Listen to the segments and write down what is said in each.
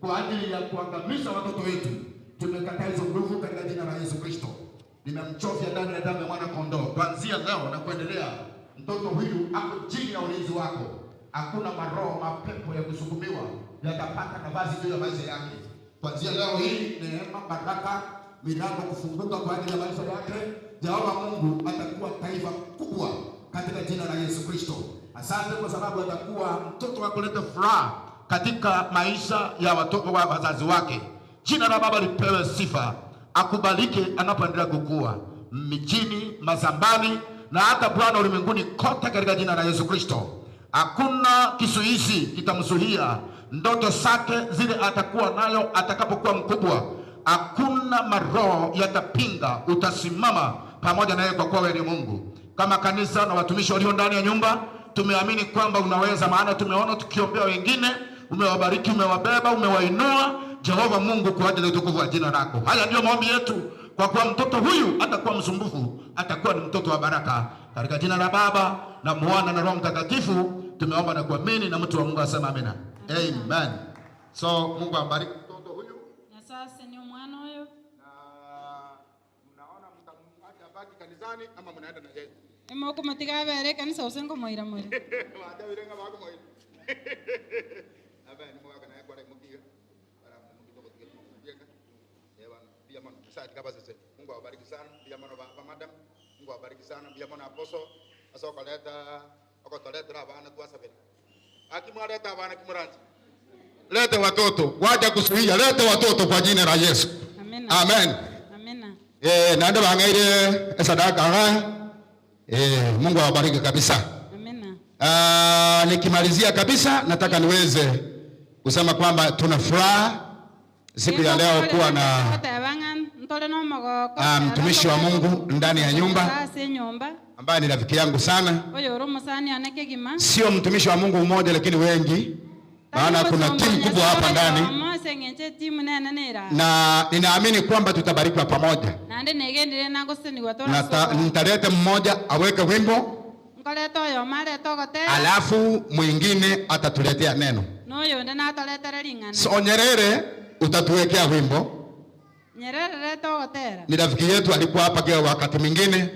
kwa ajili ya kuangamiza watoto wetu. Tumekataa hizo nguvu katika jina la Yesu Kristo. Nimemchovya ndani ya damu ya mwana kondoo. Kuanzia leo na kuendelea, mtoto huyu ako chini ya ulinzi wako. Hakuna maroho, mapepo ya kusukumiwa yatapata nafasi juu ya maisha yake. Kuanzia leo hii, neema, baraka, milango kufunguka kwa ajili ya maisha yake. Jehova Mungu atakuwa taifa kubwa katika jina la Yesu Kristo. Asante kwa sababu atakuwa mtoto wa kuleta furaha katika maisha ya watoto wa wazazi wake. Jina la Baba lipewe sifa. Akubalike anapoendelea kukua mijini, mazambani na hata Bwana ulimwenguni kote katika jina la Yesu Kristo. Hakuna kisuizi kitamzuia ndoto zake zile atakuwa nayo atakapokuwa mkubwa. Hakuna maroho yatapinga, utasimama pamoja naye kwa kuwa wewe ni Mungu. Kama kanisa na watumishi walio ndani ya nyumba, tumeamini kwamba unaweza, maana tumeona tukiombea wengine, umewabariki, umewabeba, umewainua Jehova Mungu kwa ajili ya utukufu wa jina lako. Haya ndio maombi yetu, kwa kuwa mtoto huyu atakuwa msumbufu, atakuwa ni mtoto wa baraka. Katika jina la Baba na Mwana na Roho Mtakatifu tumeomba na kuamini, na mtu wa Mungu asema amina. Amen. So Mungu abariki mtoto huyu. Na sasa ni mwana huyu. Na mnaona mtamwacha baki kanisani ama mnaenda na yeye? Imoko matiga bere kanisa usengo moira moira. Wacha virenga bako moira. Amen. Mwaka na kwa mkiga. Para mkito kutika kujenga. Ewa pia mwana. Sasa kaba sasa. Mungu awabariki sana. Pia mwana baba madam. Mungu awabariki sana. Pia mwana apostle. Sasa ukaleta akotoleta bana kwa sababu. Akimwaleta bana kimranzi. Lete watoto, wacha kusuia, lete watoto kwa jina la Yesu. Amen. Amen. Amen. Naenda bangaire sadaka Mungu awabariki kabisa. Amen. Nikimalizia kabisa nataka niweze kusema kwamba tuna furaha siku ya leo kuwa na mtumishi wa Mungu ndani ya nyumba ambaye ni rafiki yangu sana. Sio mtumishi wa Mungu mmoja lakini wengi. Maana kuna timu kubwa hapa ndani. Na ninaamini kwamba tutabarikiwa pamoja. Nitaleta mmoja aweke wimbo. Alafu mwingine atatuletea neno. So Nyerere utatuwekea wimbo. Ni rafiki yetu alikuwa hapa kwa wakati mwingine.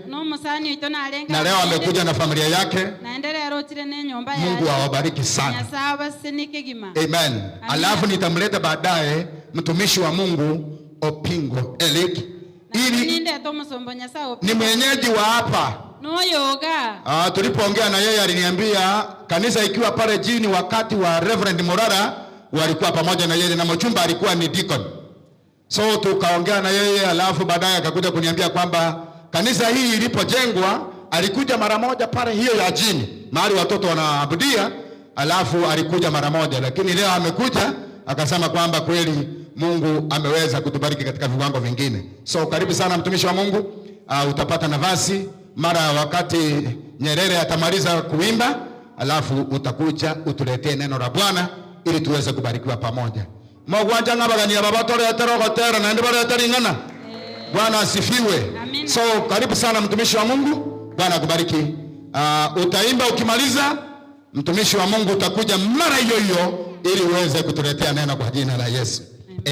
Na leo amekuja na familia yake. Mungu awabariki sana. Amen. Alafu nitamleta baadaye mtumishi wa Mungu Opingo Elik. Ili ni mwenyeji wa hapa. Tulipoongea na yeye aliniambia kanisa ikiwa pale jini wakati wa Reverend Morara walikuwa pamoja na yeye na mchumba alikuwa ni deacon. So tukaongea na yeye, alafu baadaye akakuja kuniambia kwamba kanisa hii ilipojengwa alikuja mara moja pale hiyo ya jini mahali watoto wanaabudia, alafu alikuja mara moja, lakini leo amekuja akasema kwamba kweli Mungu ameweza kutubariki katika viwango vingine. So karibu sana mtumishi wa Mungu. Utapata nafasi mara wakati Nyerere atamaliza kuimba, alafu utakuja utuletee neno la Bwana ili tuweze kubarikiwa pamoja. Mwagwanja ngabagania babatore atarogotera na ndibare ataringana. Bwana asifiwe. So karibu sana mtumishi wa Mungu. Bwana akubariki. Utaimba ukimaliza, mtumishi wa Mungu utakuja mara hiyo hiyo ili uweze kutuletea neno kwa jina la Yesu.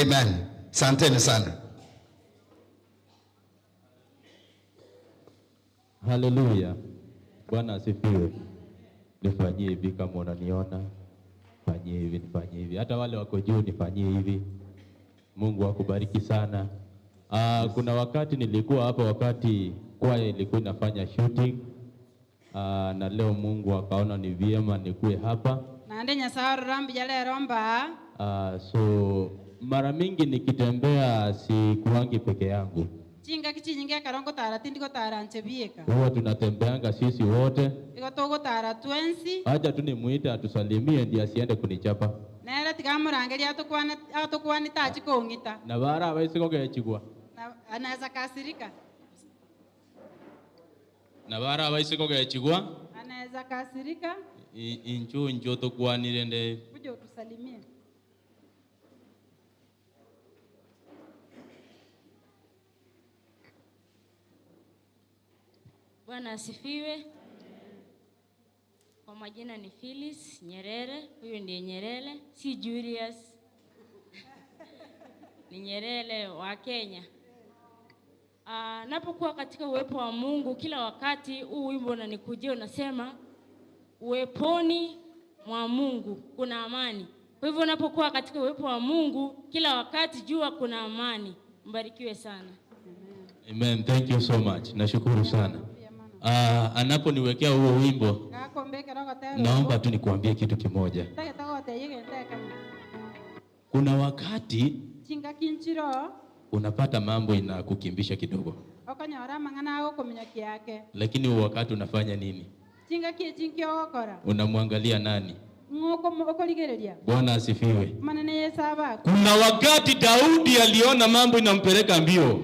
Amen. Asanteni sana. Haleluya. Bwana asifiwe. Nifanyie hivi kama unaniona. Nifanyie hivi, nifanyie hivi. Hata wale wako juu nifanyie hivi. Mungu akubariki sana. Kuna wakati nilikuwa hapa wakati kwaya ilikuwa inafanya shooting. Na leo Mungu akaona ni vyema nikuwe hapa. So mara mingi nikitembea sikuangi peke yangu. Huwa tunatembeanga sisi wote. Acha tu nimuite atusalimie ndiye asiende kunichapa. Na bara abaisi kogechigwa. Anaweza kasirika. Na bara abaisi kogechigwa. Anaweza kasirika. Injo tokwanire nde. Kuja utusalimie. Bwana asifiwe. Kwa majina ni Phyllis Nyerere. Huyo ndiye Nyerere, si Julius. ni Nyerere wa Kenya. Napokuwa katika uwepo wa Mungu kila wakati, huu wimbo unanikujia, unasema uweponi mwa Mungu kuna amani. Kwa hivyo unapokuwa katika uwepo wa Mungu kila wakati, jua kuna amani. Mbarikiwe sana. Amen. Thank you so much. Nashukuru sana. Anaponiwekea huo wimbo, naomba tu nikuambie kitu kimoja. Kuna wakati unapata mambo inakukimbisha kidogo, lakini huo wakati unafanya nini? Unamwangalia nani? Bwana asifiwe. Kuna wakati Daudi aliona mambo inampeleka mbio.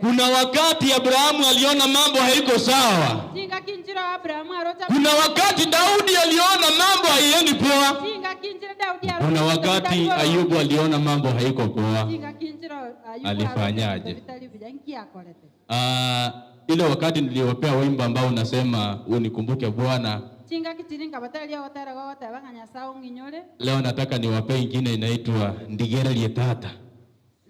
Kuna wakati Abrahamu aliona mambo haiko sawa. Kuna wakati Daudi aliona mambo haiendi poa. Kuna wakati Ayubu aliona mambo haiko poa. Alifanyaje? Ile wakati niliopea wimbo ambao unasema unikumbuke Bwana, leo nataka niwape ingine inaitwa ndigererie tata.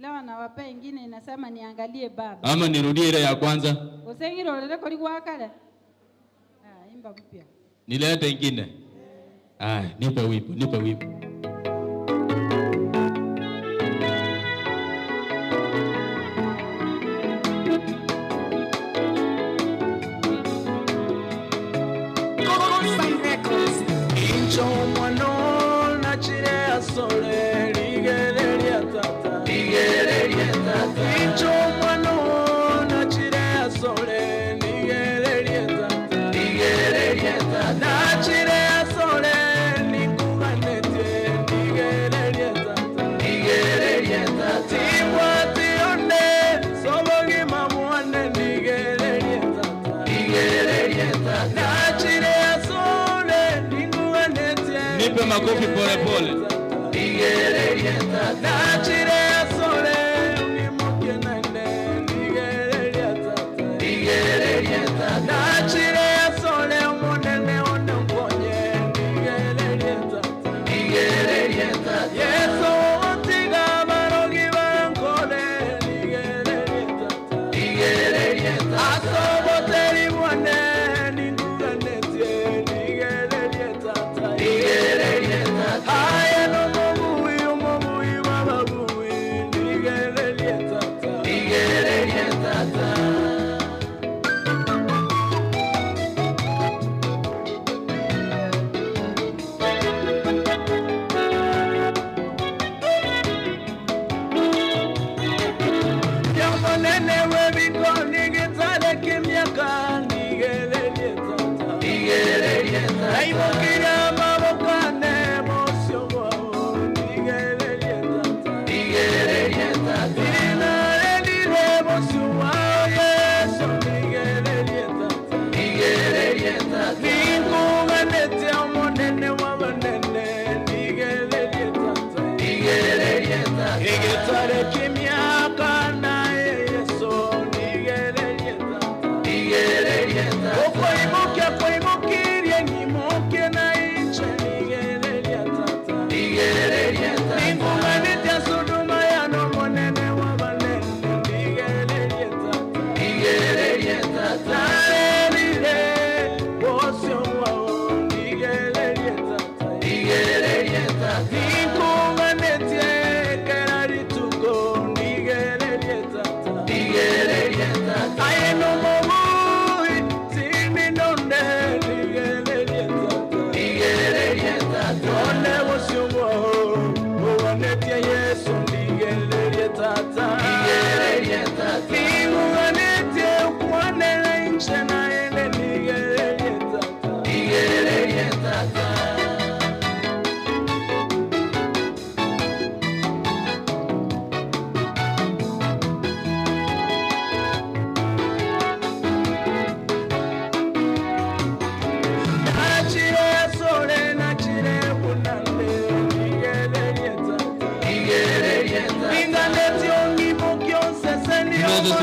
Leo nawape ingine inasema niangalie baba. Ama nirudie ile ya kwanza? Usengirolele kuri kwa kale. Imba mpya. Nilete ingine. Nipe wimbo. Nipe makofi pole pole.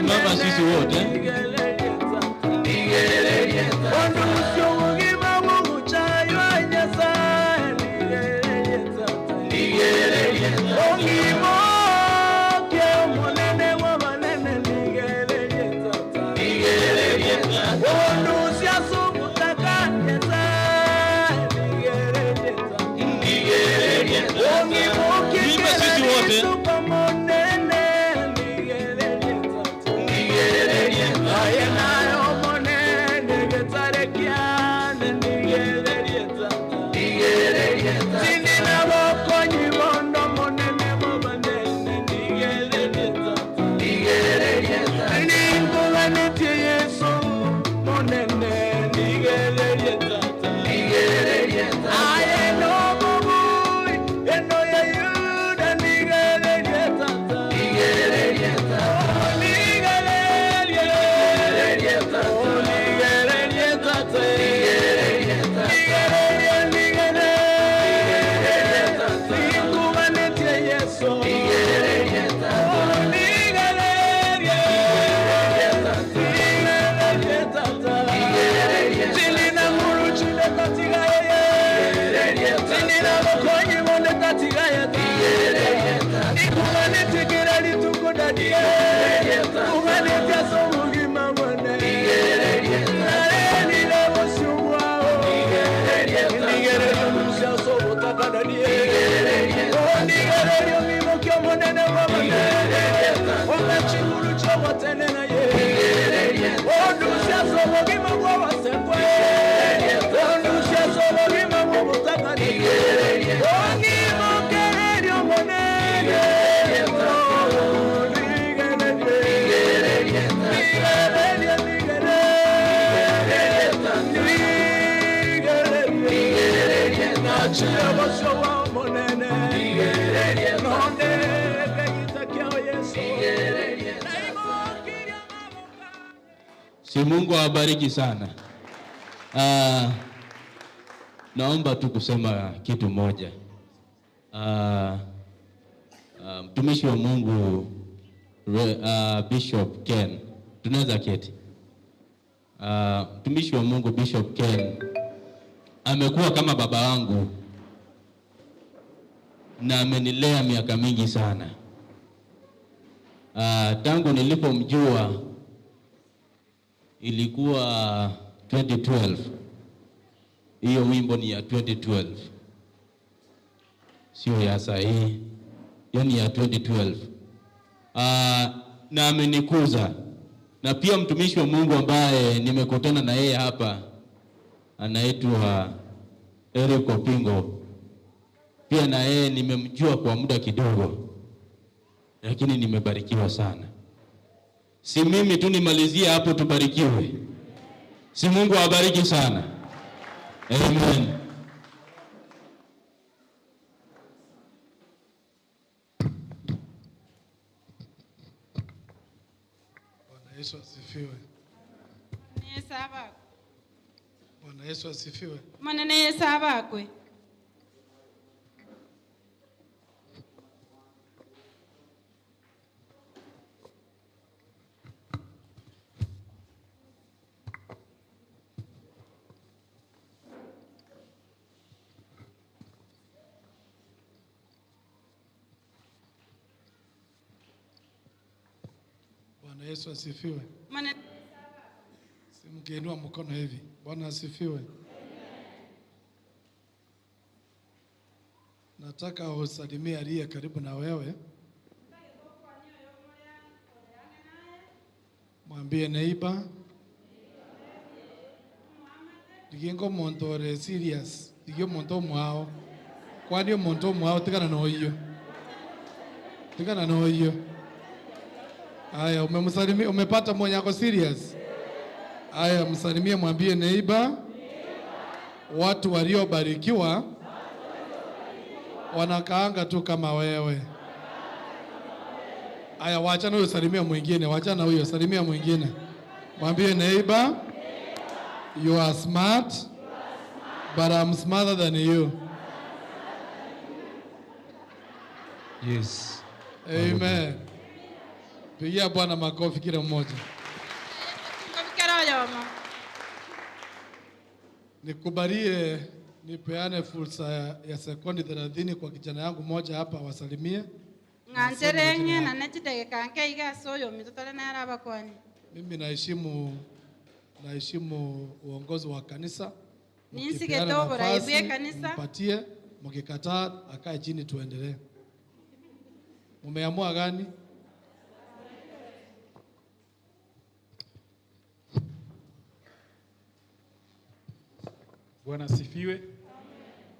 Tunasimama sisi wote. Si Mungu awabariki sana. Naomba tu kusema kitu moja. Mtumishi wa Mungu Bishop Ken, tunaweza keti. Mtumishi wa Mungu Bishop Ken amekuwa kama baba wangu na amenilea miaka mingi sana. Tangu nilipomjua ilikuwa 2012. Hiyo wimbo ni ya 2012. Sio ya saa hii. Yani ya 2012. Na amenikuza. Na pia mtumishi wa Mungu ambaye nimekutana na yeye hapa anaitwa Eric Opingo. Pia na yeye nimemjua kwa muda kidogo. Lakini nimebarikiwa sana. Si mimi tu nimalizie hapo, tubarikiwe. Si Mungu awabariki sana. Amen. Bwana Yesu asifiwe. Bwana Yesu asifiwe. Manene Yesu abakwe. Bwana Yesu asifiwe. Manene Simgeinua mkono hivi. Bwana asifiwe. Nataka usalimie aliye karibu na wewe. Mwambie neighbor. Digengo montore serious. Digio monto mwao. Kwani monto mwao tikana no hiyo. Tikana no hiyo. Aya, umemsalimia, umepata mwenye ako serious? Aya, msalimie, mwambie neighbor. Watu waliobarikiwa wanakaanga tu kama wewe. Aya, wachana huyo, salimia mwingine. Wachana huyo, salimia mwingine. Mwambie neighbor, you are smart, but I'm smarter than you. Yes. Amen. Pigia Bwana makofi kila mmoja. Nikubalie nipeane fursa ya sekundi 30 kwa kijana yangu moja hapa wasalimie. Nganjerenge na netidege kanke iga soyo mitotale na araba kwani. Mimi naheshimu uongozi wa kanisa. Ninsige tobo raibwe kanisa. Mpatie, mkikataa akae chini tuendelee. Umeamua gani? Bwana asifiwe.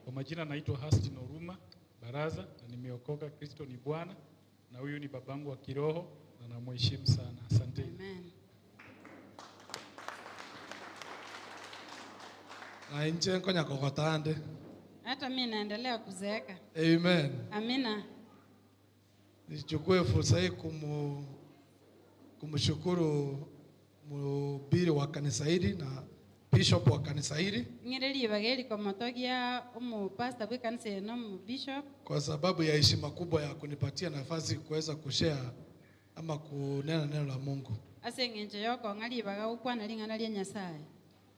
Kwa majina naitwa Hastin Oruma Baraza na nimeokoka. Kristo ni Bwana na huyu ni babangu wa kiroho na namheshimu sana. Asante. Amen. Ainje konya kokotande. Hata mimi naendelea kuzeeka. Amen. Amina. Nichukue fursa hii kumshukuru mhubiri wa kanisa hili na bishop wa kanisa hili. Ngireli bageli kwa motogia pastor kwa kanisa no bishop. Kwa sababu ya heshima kubwa ya kunipatia nafasi kuweza kushare ama kunena neno la Mungu. Ase ngenje yoko ngali baga ukwana lingana lya Nyasaye.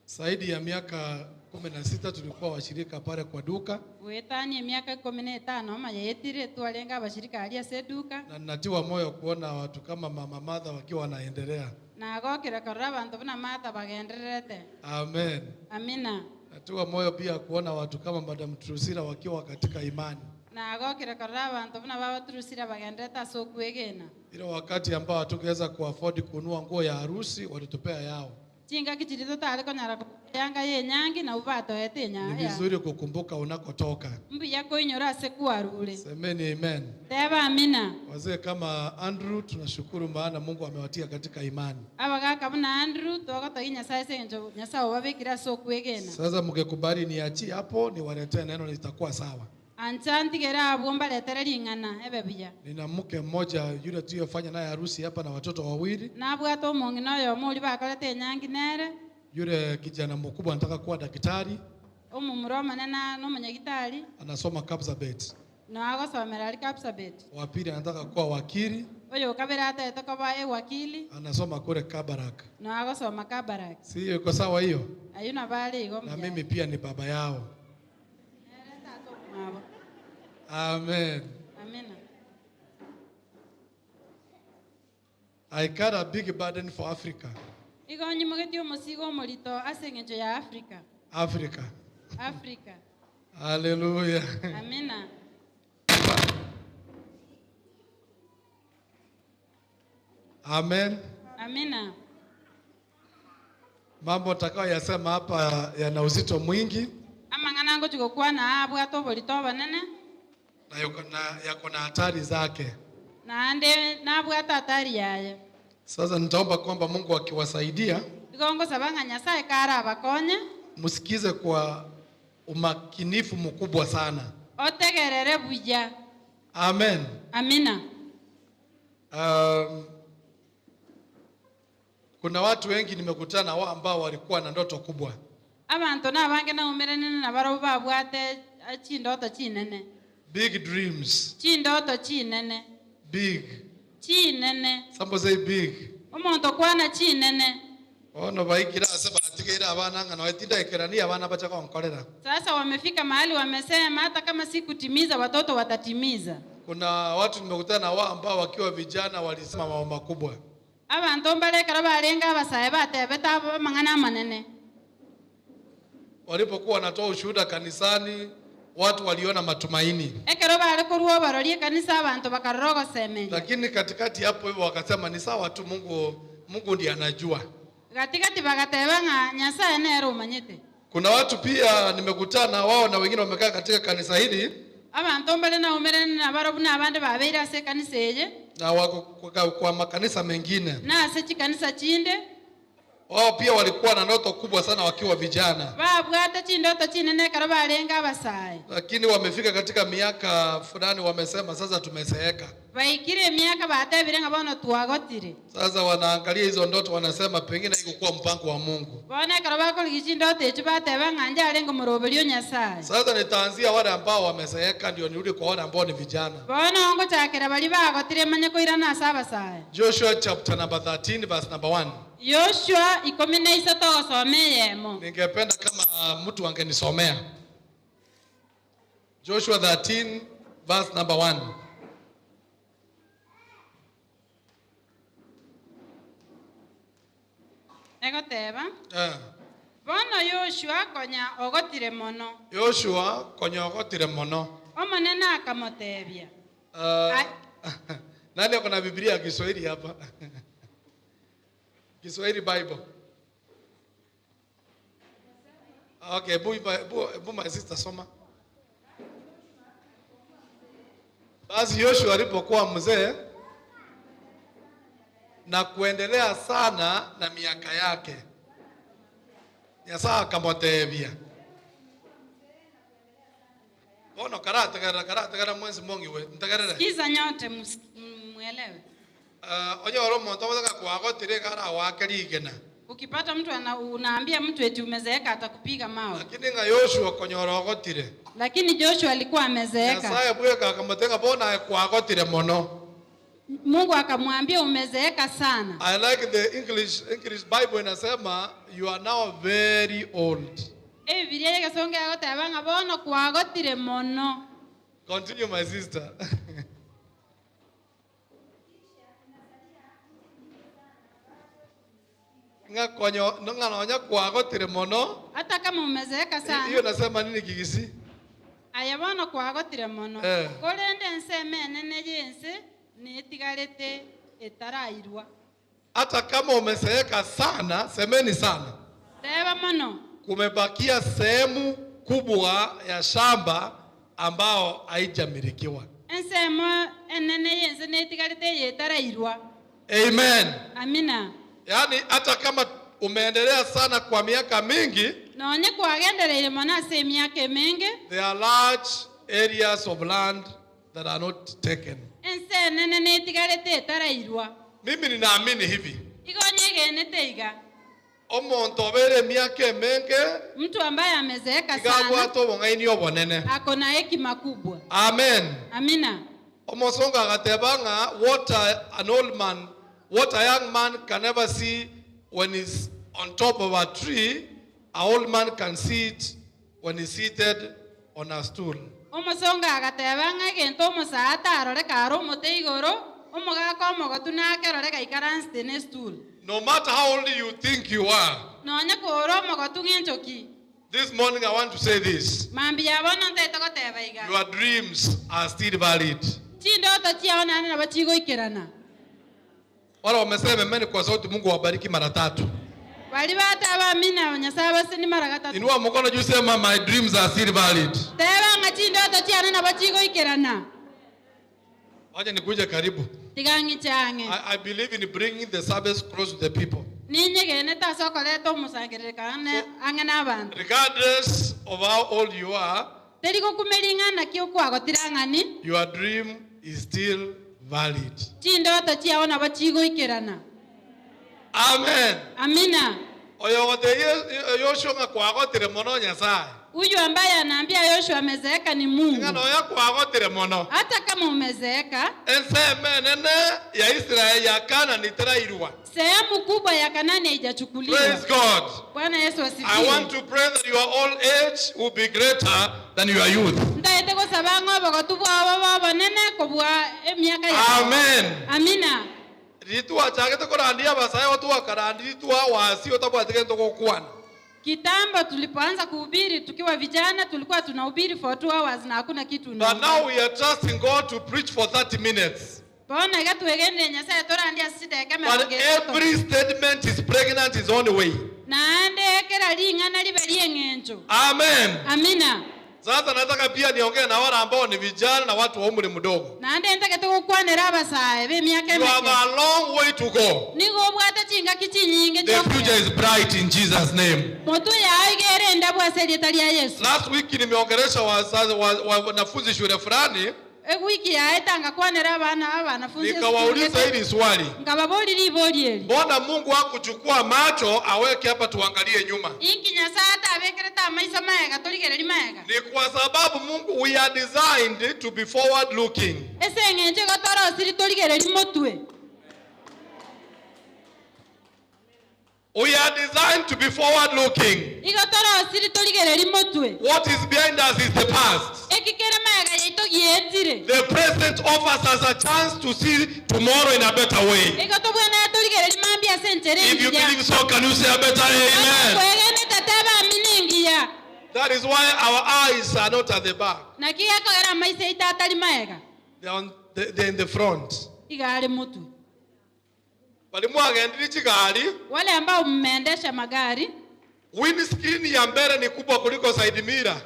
Zaidi ya miaka 16 tulikuwa washirika pale kwa duka. Wetani miaka 15 mayetire twalenga bashirika alia seduka. Na ninatiwa moyo kuona watu kama Mama Martha wakiwa wanaendelea. Na gokira korra bantu bana Martha bagendererete. Amen. Amina. Natiwa moyo pia kuona watu kama Madam Trusira wakiwa katika imani. Na gokira korra bantu bana baba Trusira bagendereta sokuegena. Ile wakati ambao hatungeweza kuafford kununua nguo ya harusi walitupea yao. Chinga kichirito tale konyara yanga yenyangi na ubato etenya. Ni vizuri kukumbuka unakotoka. Mbi yako inyora sekuarule. Semeni amen. Teba amina. Wazee kama Andrew tunashukuru maana Mungu amewatia katika imani. Abaga kabuna Andrew togotoginya saise njo nyasao babekira sokuegena. Sasa mngekubali niachie hapo niwaletee neno litakuwa sawa. Anchanti gera abomba letereri ngana ebebiya. Nina mke mmoja yule tuliyofanya naye harusi hapa na watoto wawili. Na bwato mongino yo muri bakolete nyangi nere. Yule kijana mkubwa anataka kuwa daktari. Umumuroma nena no munyagitari. Anasoma Kapsabet. Na agosomera ali Kapsabet. Wa pili anataka kuwa wakili. Oyo kabera ata etokoba wakili. Anasoma kule Kabarak. Na agosoma Kabarak. Si yuko sawa hiyo? Ayuna bali igomya. Na mimi pia ni baba yao. Amen. Amina. I carry a big burden for Africa. Igonyi mugeti omosigo omorito asengejo ya Africa. Africa. Africa. Hallelujah. Amina. Amen. Amina. Mambo nitakao yasema hapa yana uzito mwingi. Amangana ngo chikokuwa na abwato borito banene. Na yako na hatari zake. Na ande na abwata hatari yaye. Sasa nitaomba kwamba Mungu akiwasaidia. Igongo sabanga Nyasaye kara abakonye. Msikize kwa umakinifu mkubwa sana. Otegerere buja. Amen. Amina. Kuna watu wengi nimekutana wao ambao walikuwa na ndoto kubwa. Abantu nabange na umerene na baro babwate chindoto chinene. Big dreams. Chindoto chinene. Big. Chinene. Somebody say big. Omuntu kwana chinene. Ono baikira sasa batikira abana ngana watinda ikirania abana bacha konkorera. Sasa wamefika mahali wamesema hata kama si kutimiza watoto watatimiza. Kuna watu nimekutana wao ambao wakiwa vijana walisema mambo makubwa. Abantu mbalekera balenga abasaye batebeta mangana manene. Walipokuwa wanatoa ushuhuda kanisani, watu waliona matumaini. Ekero bale kuruo barolie kanisa abantu bakarogo semenye. Lakini katikati hapo hivyo wakasema ni sawa tu, Mungu ndiye anajua. Katikati bagatebanga Nyasaye nero umanyete. Kuna watu pia nimekutana wao na wengine wamekaa katika kanisa hili. Abantu mbale na umerene na baro buna abande babeira se kanisa eje. Na wako kwa makanisa mengine. Na se kanisa chinde. Wao pia walikuwa na ndoto kubwa sana wakiwa vijana. Babwata chindoto chinene karo balenga abasaye. Lakini wamefika katika miaka fulani wamesema sasa tumeseeka. Baikire miaka batebirenga bono tuagotire. Sasa wanaangalia hizo ndoto wanasema pengine iko mpango wa Mungu. Bona karo bako chindoto echo batebanga nje alengo murobelio Nyasaye. Sasa nitaanzia wale ambao wameseeka ndio nirudi kwa wale ambao ni vijana. Bona ongo chakera bali bagotire manye koirana asaba saye. Joshua chapter number 13 verse number 1. Yoshua 13 osomeyemo. Ningependa kama mtu angenisomea. Joshua 13 verse number 1. Egoteba. Bono Yoshua konya ogotire mono. Yoshua konya ogotire mono. Omonene akamotebia. Nani ako na Biblia ya Kiswahili hapa? Kiswahili Bible. Okay, bu my sister soma. Basi Yoshua alipokuwa mzee na kuendelea sana na miaka yake, Nyasaye akamotebia. Bono karata mwenzi mongi we ntagarere. Kiza nyote muelewe. Onyoro muntu abotaka kwagotire kara wakerigena. Ukipata mtu unaambia mtu eti umezeeka atakupiga mawe. Lakini nga Yoshua konyoro ogotire. Lakini Joshua alikuwa amezeeka. Nyasaye bweka akamutenga bona kwagotire mono. Mungu akamwambia umezeeka sana. I like the English Bible inasema you are now very old. Ebibiria egesonga agoteba ng'a bono kwagotire mono. Continue, my sister. Nganonya kwagotire mono. Hata kama umezeeka sana. Hiyo nasema nini Kigisi? Aya bono kwagotire mono. Kolende nseme enene yense netigarete etarairwa. Hata kama umezeeka sana, semeni sana. Teba mono. Kumebakia sehemu kubwa ya shamba ambao haijamilikiwa. Ensemo enene yense netigarete yetarairwa. Amen. Amina. Yaani hata kama umeendelea sana kwa miaka mingi, Nonye kwagendereire mono ase emyaka mingi. there are large areas of land that are not taken. Ense enene netigarete etarairwa. Mimi ninaamini hivi. Igonye genete iga. Omuntu obere miaka emenge, Mtu ambaye amezeeka igabwa sana to bongaini obonene. ako na hekima kubwa. Amen. Amina. Omosonga agatebanga what a young man can never see when he's on top of a tree, a old man can see it when he's seated on a stool. Omusonga agateba ng'a egento omosaata arore karo omote igoro, omogaka omogotu nake arore gaikaransete ne stool. No matter how old you think you are, Nonye koro omogotu ng'enchoki. this morning I want to say this. Mambi yabono ntaete goteba iga. Your dreams are still valid. Chindoto chiao nane nabo chigoikerana. Wala wamesema amen kwa sauti, Mungu awabariki mara 3. Bali bataba amina Nyasaye basini mara gatatu. Inua mkono juu, sema my dreams are still valid. Teba ng'a chindoto chiao nabo chigoikerana. Wacha nikuje karibu. Tigangi change. I believe in bringing the service close to the people. Ninye gene taso koleto omusangiririkane ang'e n'abantu. Regardless of how old you are, Teriko kumeling'ana kio kwagotira ng'ani. your dream is still valid. Chindoto chiao nabo chigoikerana. Amen. Amina. Oyogote yoshonga kwagotire mono Nyasaye. Huyu ambaye anaambia Yoshua amezeeka ni Mungu. Ngano ya kwagotire mono. Hata kama umezeeka, Enseme nene ya Israeli ya Kanani terairwa. sehemu kubwa ya Kanani haijachukuliwa. Praise God. Bwana Yesu asifiwe. I want to pray that your old age will be greater than your youth. Ndaite gusaba ng'obogotu bwabo babonene kobwa emyaka yao. Amen. Amina. Ritua chagete korandia basaye watu wakarandi ritua wasi otabwatike ndokokwana. Kitambo tulipoanza kuhubiri tukiwa vijana tulikuwa tunahubiri for 2 hours na hakuna kitu. But now we are trusting God to preach for 30 minutes. Bona gatuegende Nyasaye torandia sita kama But every statement is pregnant his own way. naande kera ling'ana libe lieng'enjo. Amen. Amina. Sasa nataka pia niongee na wale ambao ni vijana na watu wa umri mdogo. Naande ntakete gukwanira abasaye b'emyaka You have emeke. a long way to go. Nigo bwate chinga kichinyinge The future is bright in Jesus' name. motu yawe igere ndabwase lieta lya Yesu. Last week nimeongelesha wanafunzi shule fulani, Wiki yaetanga kwanira abanafunzi. nikawauliza hili swali. Ngababulira iboli eli. Mbona Mungu hakuchukua macho aweke hapa tuangalie nyuma? Inki Nyasaye atabekere ta maisha maega toligere limaega. Ni kwa sababu Mungu, we are designed to be forward looking. Ese ng'enje gotoro siri toligere limotwe. We are designed to be forward looking. Igotoro siri toligere limotwe. What is behind us is the past. Ekikere maega yaito gietire. The present offers us a chance to see tomorrow in a better way. Igotobwena toligere limambia sentere. If you believe so, can you say a better amen? Kwegene tataba miningia. That is why our eyes are not at the back. Na kiyako era maisha itatali maega. They're in the front. Igare motwe. Walimu agendiri chigari, Wale ambao mmeendesha magari. windscreen ya mbele ni kubwa kuliko side mirror.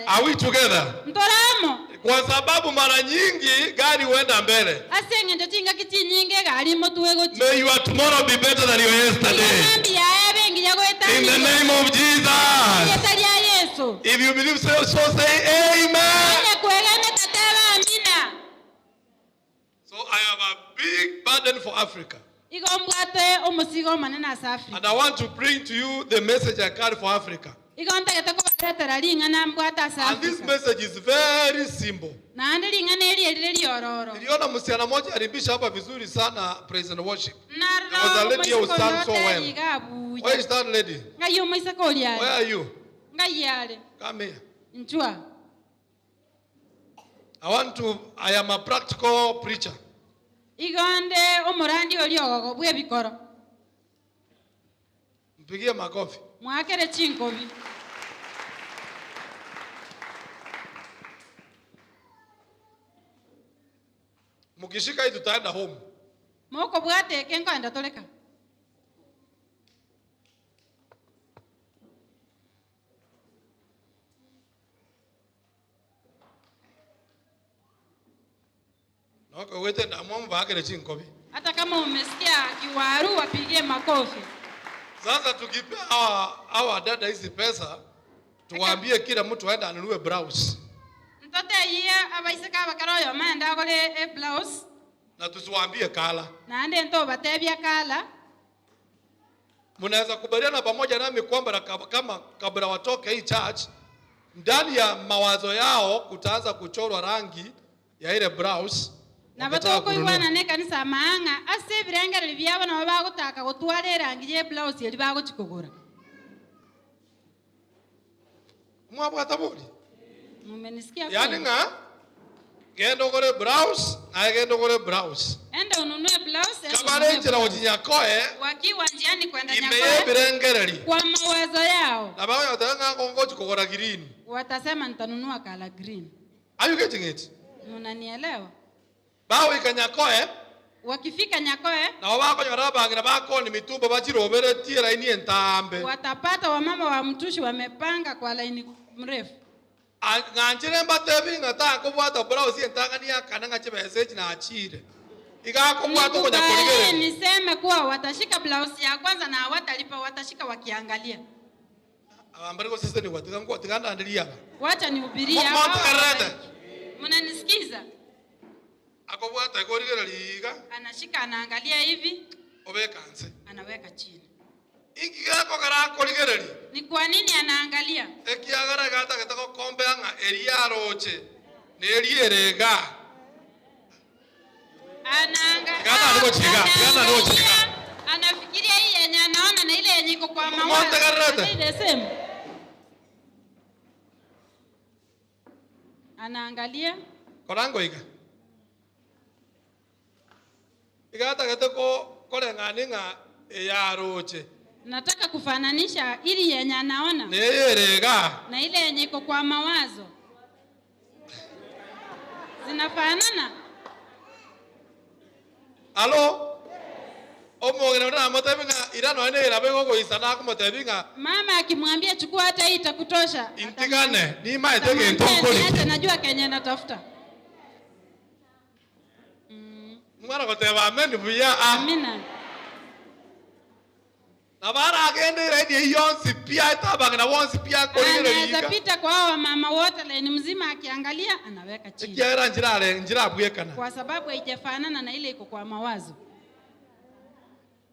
Are we together? Ntoramo. Kwa sababu mara nyingi gari huenda mbele. Asenge ndotinga kichinyinge gari motwe goti. May your tomorrow be better than your yesterday. In the name of Jesus. If you believe so, say amen. So I have a big burden for Africa. And I want to bring to you the message I carry for Africa. Igonta getoko baretera ling'ana mbwata And this safi. message is very simple. Na ande ling'ana eli liororo. Niliona msichana mmoja alibisha hapa vizuri sana praise and worship. Narno There was a lady who sang so well. Where is that lady? Ngayo moisa kolia. Where are you? Ngayale. Come here. Nchua. I am a practical preacher. Igonde omorandi oliogo bwe bikoro. Mpigie makofi. Mwakere chinkobi. Mukishika hii tutaenda home. Moko bwate kenkwenda toleka. Noko wete na mwamu bakere chinkobi. Hata kama umesikia kiwaru wapigie makofi. Sasa tukipea hawa dada hizi pesa, tuwaambie kila mtu aende anunue blouse. Ntote yie abaiseka bakaroyo manda gole blouse. Na tusiwaambie kala. Na ande nto batebya kala. Mnaweza kubaliana pamoja nami kwamba kama kabla watoke hii church, ndani ya mawazo yao kutaanza kuchorwa rangi ya ile blouse. Na batoko iwana ne kanisa maanga ase birengere byabo na bagutaka gutwara rangi ye blouse yeli baguchikogora. Mwabwata buri. Mumenisikia? Yani nga gendo gore blouse, na gendo gore blouse. Enda ununue blouse. Kabale nchira ujinyakoe. Wakiwa njiani kwenda Nyakoe. Nyakoe. Birengereri. Kwa mawazo yao. Na bawo yatanga ngongo chikogora green. Watasema nitanunua kala green. Are you getting it? Unanielewa? Bawo ikanyakoe. Wakifika Nyakoe. Na wabako nyora bangira bako ni mitumba bachirobere tira ini entambe. Watapata wamama wa mtushi wamepanga kwa laini mrefu. Nganjire mbatebi ngata kubwata blouse entangani yakana chibese na achire. Igako bwato kwenye koligere. Niseme kuwa watashika blouse ya kwanza na hawatalipa, watashika wakiangalia. Ambari ko sisi ni watu tiganda andilia. Wacha nihubiria hapa. Mnanisikiza? Ako bwata koligere liga. Anashika anaangalia hivi. Obekanse. Anaweka chini. Ikigako kara koligere. Ni kwa nini anaangalia? Ekiagara gata getako kombe anga eria roche. Ne erierega. Anafikiria hii yenye anaona na ile yenye iko kwa mawazo. Anaangalia. Korango iga. Igata getako kolengani nga ya roche. Nataka kufananisha ili yenye anaona na ile yenye iko kwa mawazo. Zinafanana? Alo? Omogena na motabinga irano ene irabego go isana ko motabinga. Mama akimwambia chukua hata hii itakutosha. Intigane ni maitege ntokoli. Hata najua Kenya natafuta. Mwana koteba amen buya. Amina. Na bara agende ready yonsi pia itabanga na wonsi pia koligere liga. Anaweza pita kwa hao mama wote laini mzima akiangalia anaweka chini. Kiara njira bwekana. Kwa sababu haijafanana na ile iko kwa mawazo.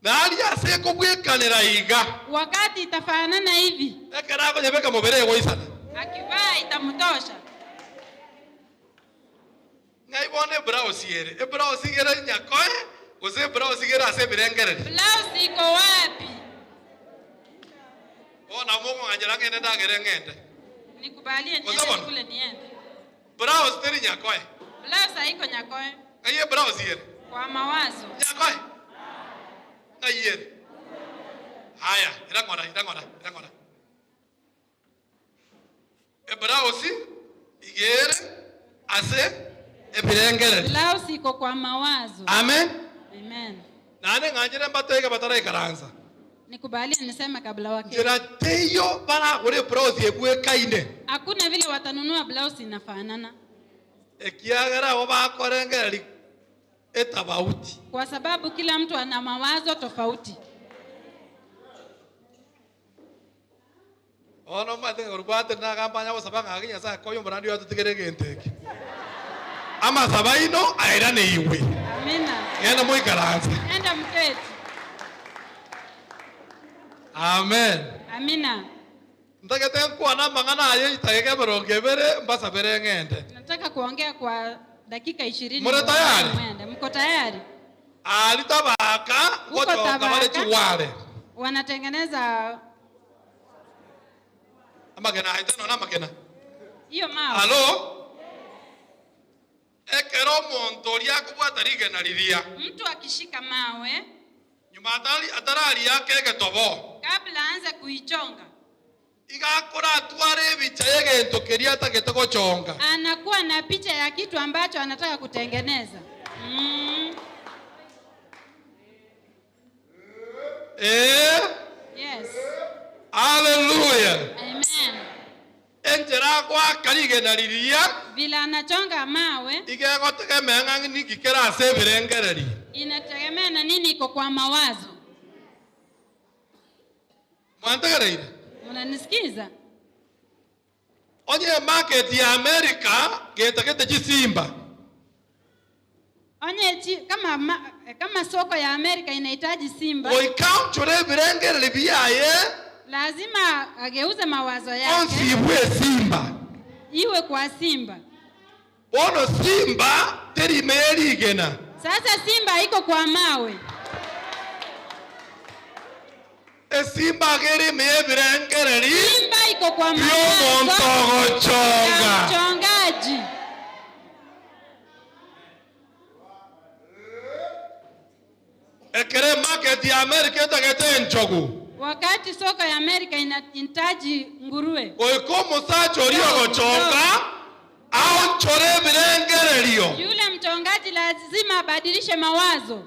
Na ali ase ko bwekanira iga. Wakati itafanana hivi. Ekara ko nyebeka mobere go isana. Akivaa itamtosha. Ngai bone blouse yere. E blouse yere Nyakoe, ose blouse yere ase birengere. Blouse iko wapi? Ona Mungu anjira ngende ndagere ngende. Nikubalie niende kule niende. Blouse teri Nyakoe. Blouse haiko Nyakoe. Aye blouse yere. Kwa mawazo. Nyakoe. Aye. Haya, irangora. E blouse igere ase ebirengere. Blouse iko kwa mawazo. Amen. Amen. Nane nganjire mbatega batara ikaranza. Nikubalie niseme kabla wake. Jira teyo bana ore blouse ebwe kaine. Hakuna vile watanunua blouse inafanana. Ekiagara obakorengeri etabauti. Kwa sababu kila mtu ana mawazo tofauti. Ono mate urubate na kampanya kwa sababu ngaginya sasa koyo mrandi watu tigerege nteke. Ama sabaino airane iwe. Amina. Yenda muikaranza. Enda mketi. Amen. Amina. Ndagete kuona mangana ayo itageke berongevere mbasa berengende. Nataka kuongea kwa dakika 20. Mko tayari? Mko tayari? Alitabaka goto kabale chiwale. Wanatengeneza amagena haitano na magena. Hiyo mawe. Halo? Ekero muntu ria kubwata rigena riria. Mtu akishika mawe Nyamatari atarari yake getobo. kabla aanze kuichonga, Igakora atware bicha yegento keria atagetego chonga. anakuwa na picha ya kitu ambacho anataka kutengeneza. Yes. Hallelujah. Amen. Enjera kwa karigena riria. Vile anachonga mawe Igegotegemea ng'ang'ini gikera sebirengereri. inategemea na nini iko kwa mawazo. Mwantegereire. Unanisikiza? Onye market ya America getegete chisimba. Kama soko ya Amerika inahitaji simba, Oikaunture birengereri biaye. lazima ageuze mawazo yake Onsibwe simba. iwe kwa simba. Bono simba terimeri igena. Sasa simba iko kwa mawe. Simba geri mebirengereri. Simba iko kwa Yo mawazo montogo chonga. ya mchongaji. Ekere market ya America tegete nchogu. Wakati soko ya Amerika inahitaji nguruwe, Oiko musacho rio chonga au chore birengererio. yule mchongaji lazima abadilishe mawazo.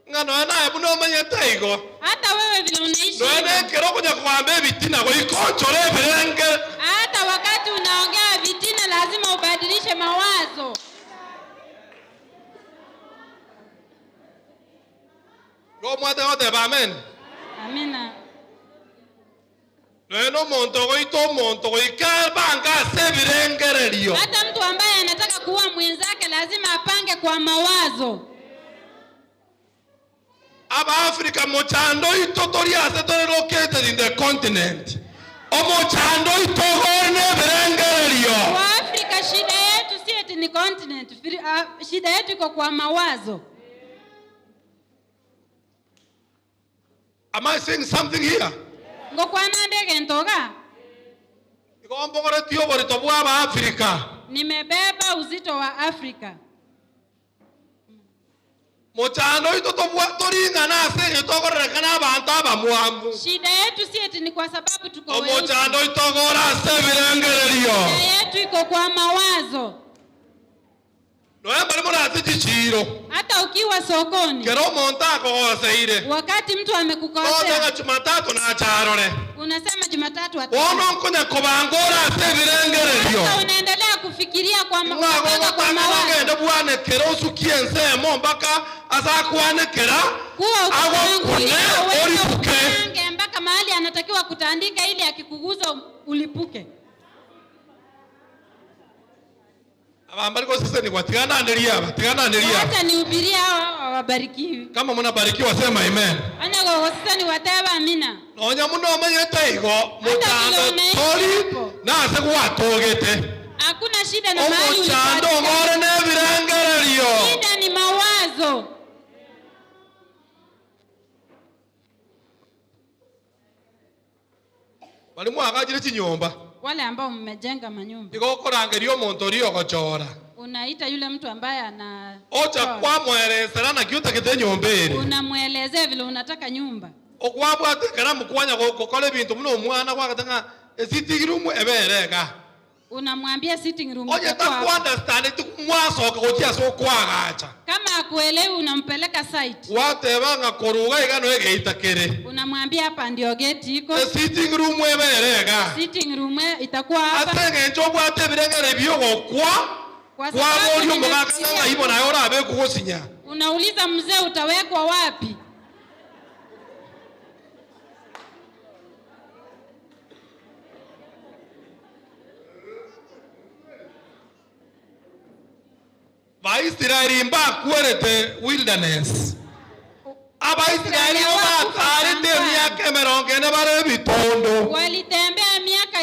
Ngano na ebuno manyete igo. Hata wewe vile unaishi, Noene kero kuja kwambe bitina go ikonchore birenge. hata wakati unaongea vitina lazima ubadilishe mawazo. Go mwate wote ba amen. Amina. Noeno monto go ito monto go ikabanga se birengererio. Hata mtu ambaye anataka kuua mwenzake lazima apange kwa mawazo. Aba Africa mochando itotori asetore located in the continent. Omochando itogone birengererio. Kwa Afrika shida yetu si eti ni continent, shida yetu iko kwa mawazo. Am I saying something here? Ngokwana ndege ntoga, Igombo gore tiyo bori tobu aba Africa. nimebeba uzito wa Afrika. Mochando itotobu toringa na ase itogore kana abantu aba muambu. Shida yetu si eti ni kwa sababu tuko weusi. Omochando itogora ase birengererio. Shida yetu iko kwa mawazo. Noe bari murati chichiro. Hata ukiwa sokoni, Kero monta ko oseire. wakati mtu Otenga amekukosea, Jumatatu na charore. unasema Jumatatu Wono atakuja. nkonya kobangora ase birengererio. Sasa unaendelea kufikiria kwa Ngwa kwa mawazo. ngende bwane kero sukiense mo mpaka asa kwanekera. Kuwa Agokune oripuke. ukiange mpaka mahali anatakiwa kutandika ili akikuguza ulipuke. Abambari ko sasa ni watigana ndelia, watigana ndelia. Hata nihubiria hao wabarikiwi. Kama mnabarikiwa sema amen. Ana kwa sasa ni wateba amina. Nonya muno manyete igo mutando vile tori unaishi na ase kwatogete. Hakuna shida na mahali Omuchando ngore ne birengererio. Shida ni mawazo. Bali mwagajire chinyomba. Wale ambao mmejenga manyumba, Igo korangerio monto rio gochora. unaita yule mtu ambaye ana Ocha kwa mweresera na kiuta kete nyombere. unamuelezea vile unataka nyumba. Okwabwa tekera mukwanya gukole bintu muno mwana kwagatanga esitigirumu eberega. Unamwambia sitting room Oye itakuwa ta hapa. understand tu mwasoka gotia so kwagacha. Kama akuelewi unampeleka site. Watebanga koruga igano egeitakere. Unamwambia hapa ndio gate iko. Sitting room eberega. Sitting room itakuwa hapa. Atenge njobo atebirengere byogo Kwa kwa sababu bori nimesikia mugakanga ibo na yora abe kugosinya. unauliza mzee utawekwa wapi? Vaisraeli mba kwerete wilderness. Abaisraeli obatari te miaka merongene bare bitondo. Walitembea miaka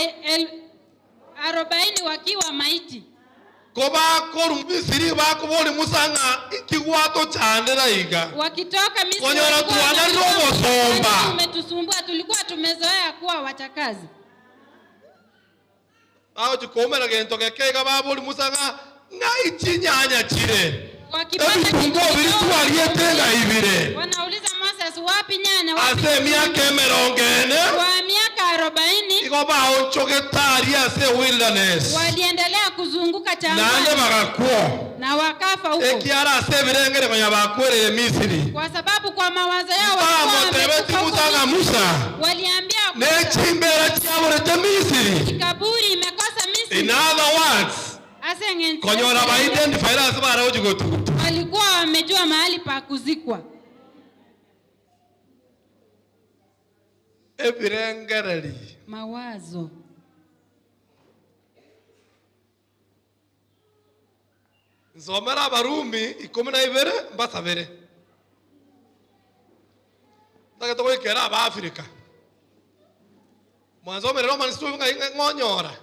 40 wakiwa maiti. Koba koru Misiri bakuboli musanga ikigwato chandera iga. Wakitoka Misri Konyora tuwana robo somba. Umetusumbua, tulikuwa tumezoea kuwa wachakazi. Aho chikomera gento kekega baboli musanga ngai chinyanya chire. Wakipata kitu wanauliza Moses, wapi nyanya? Ase miaka merongene. Kwa miaka 40 ikoba onchoketari ase wilderness. Waliendelea kuzunguka jangwani. Nande bagakuo. Na wakafa huko. Ekiara ase birengere kwenye bakwere Misiri. Kwa sababu kwa mawazo yao walikuwa Musa. Waliambia nechimbera chiaborete Misiri. Kaburi imekosa Misri. In other words, konyora ba identify ase bara ojigotu. Walikuwa wamejua mahali pa kuzikwa. Ebirengereri. Mawazo. Nzomera Barumi 12 mbasa bere. Ndaka towe kera aba Afrika. Mwanzo mere Romans 12 ngonyora.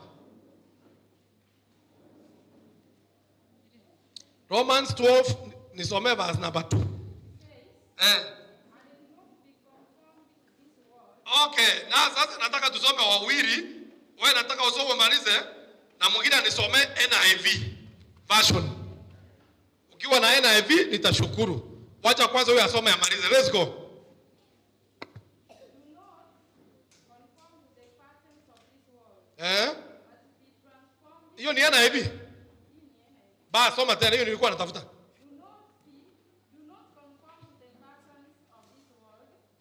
Romans 12 nisome verse number 2. Okay, na sasa nataka tusome wawili. Wewe nataka usome malize na mwingine anisome NIV version. Ukiwa na NIV nitashukuru. Wacha kwanza huyu asome amalize. Let's go. Hiyo ni NIV. Ba soma tena, hiyo nilikuwa natafuta.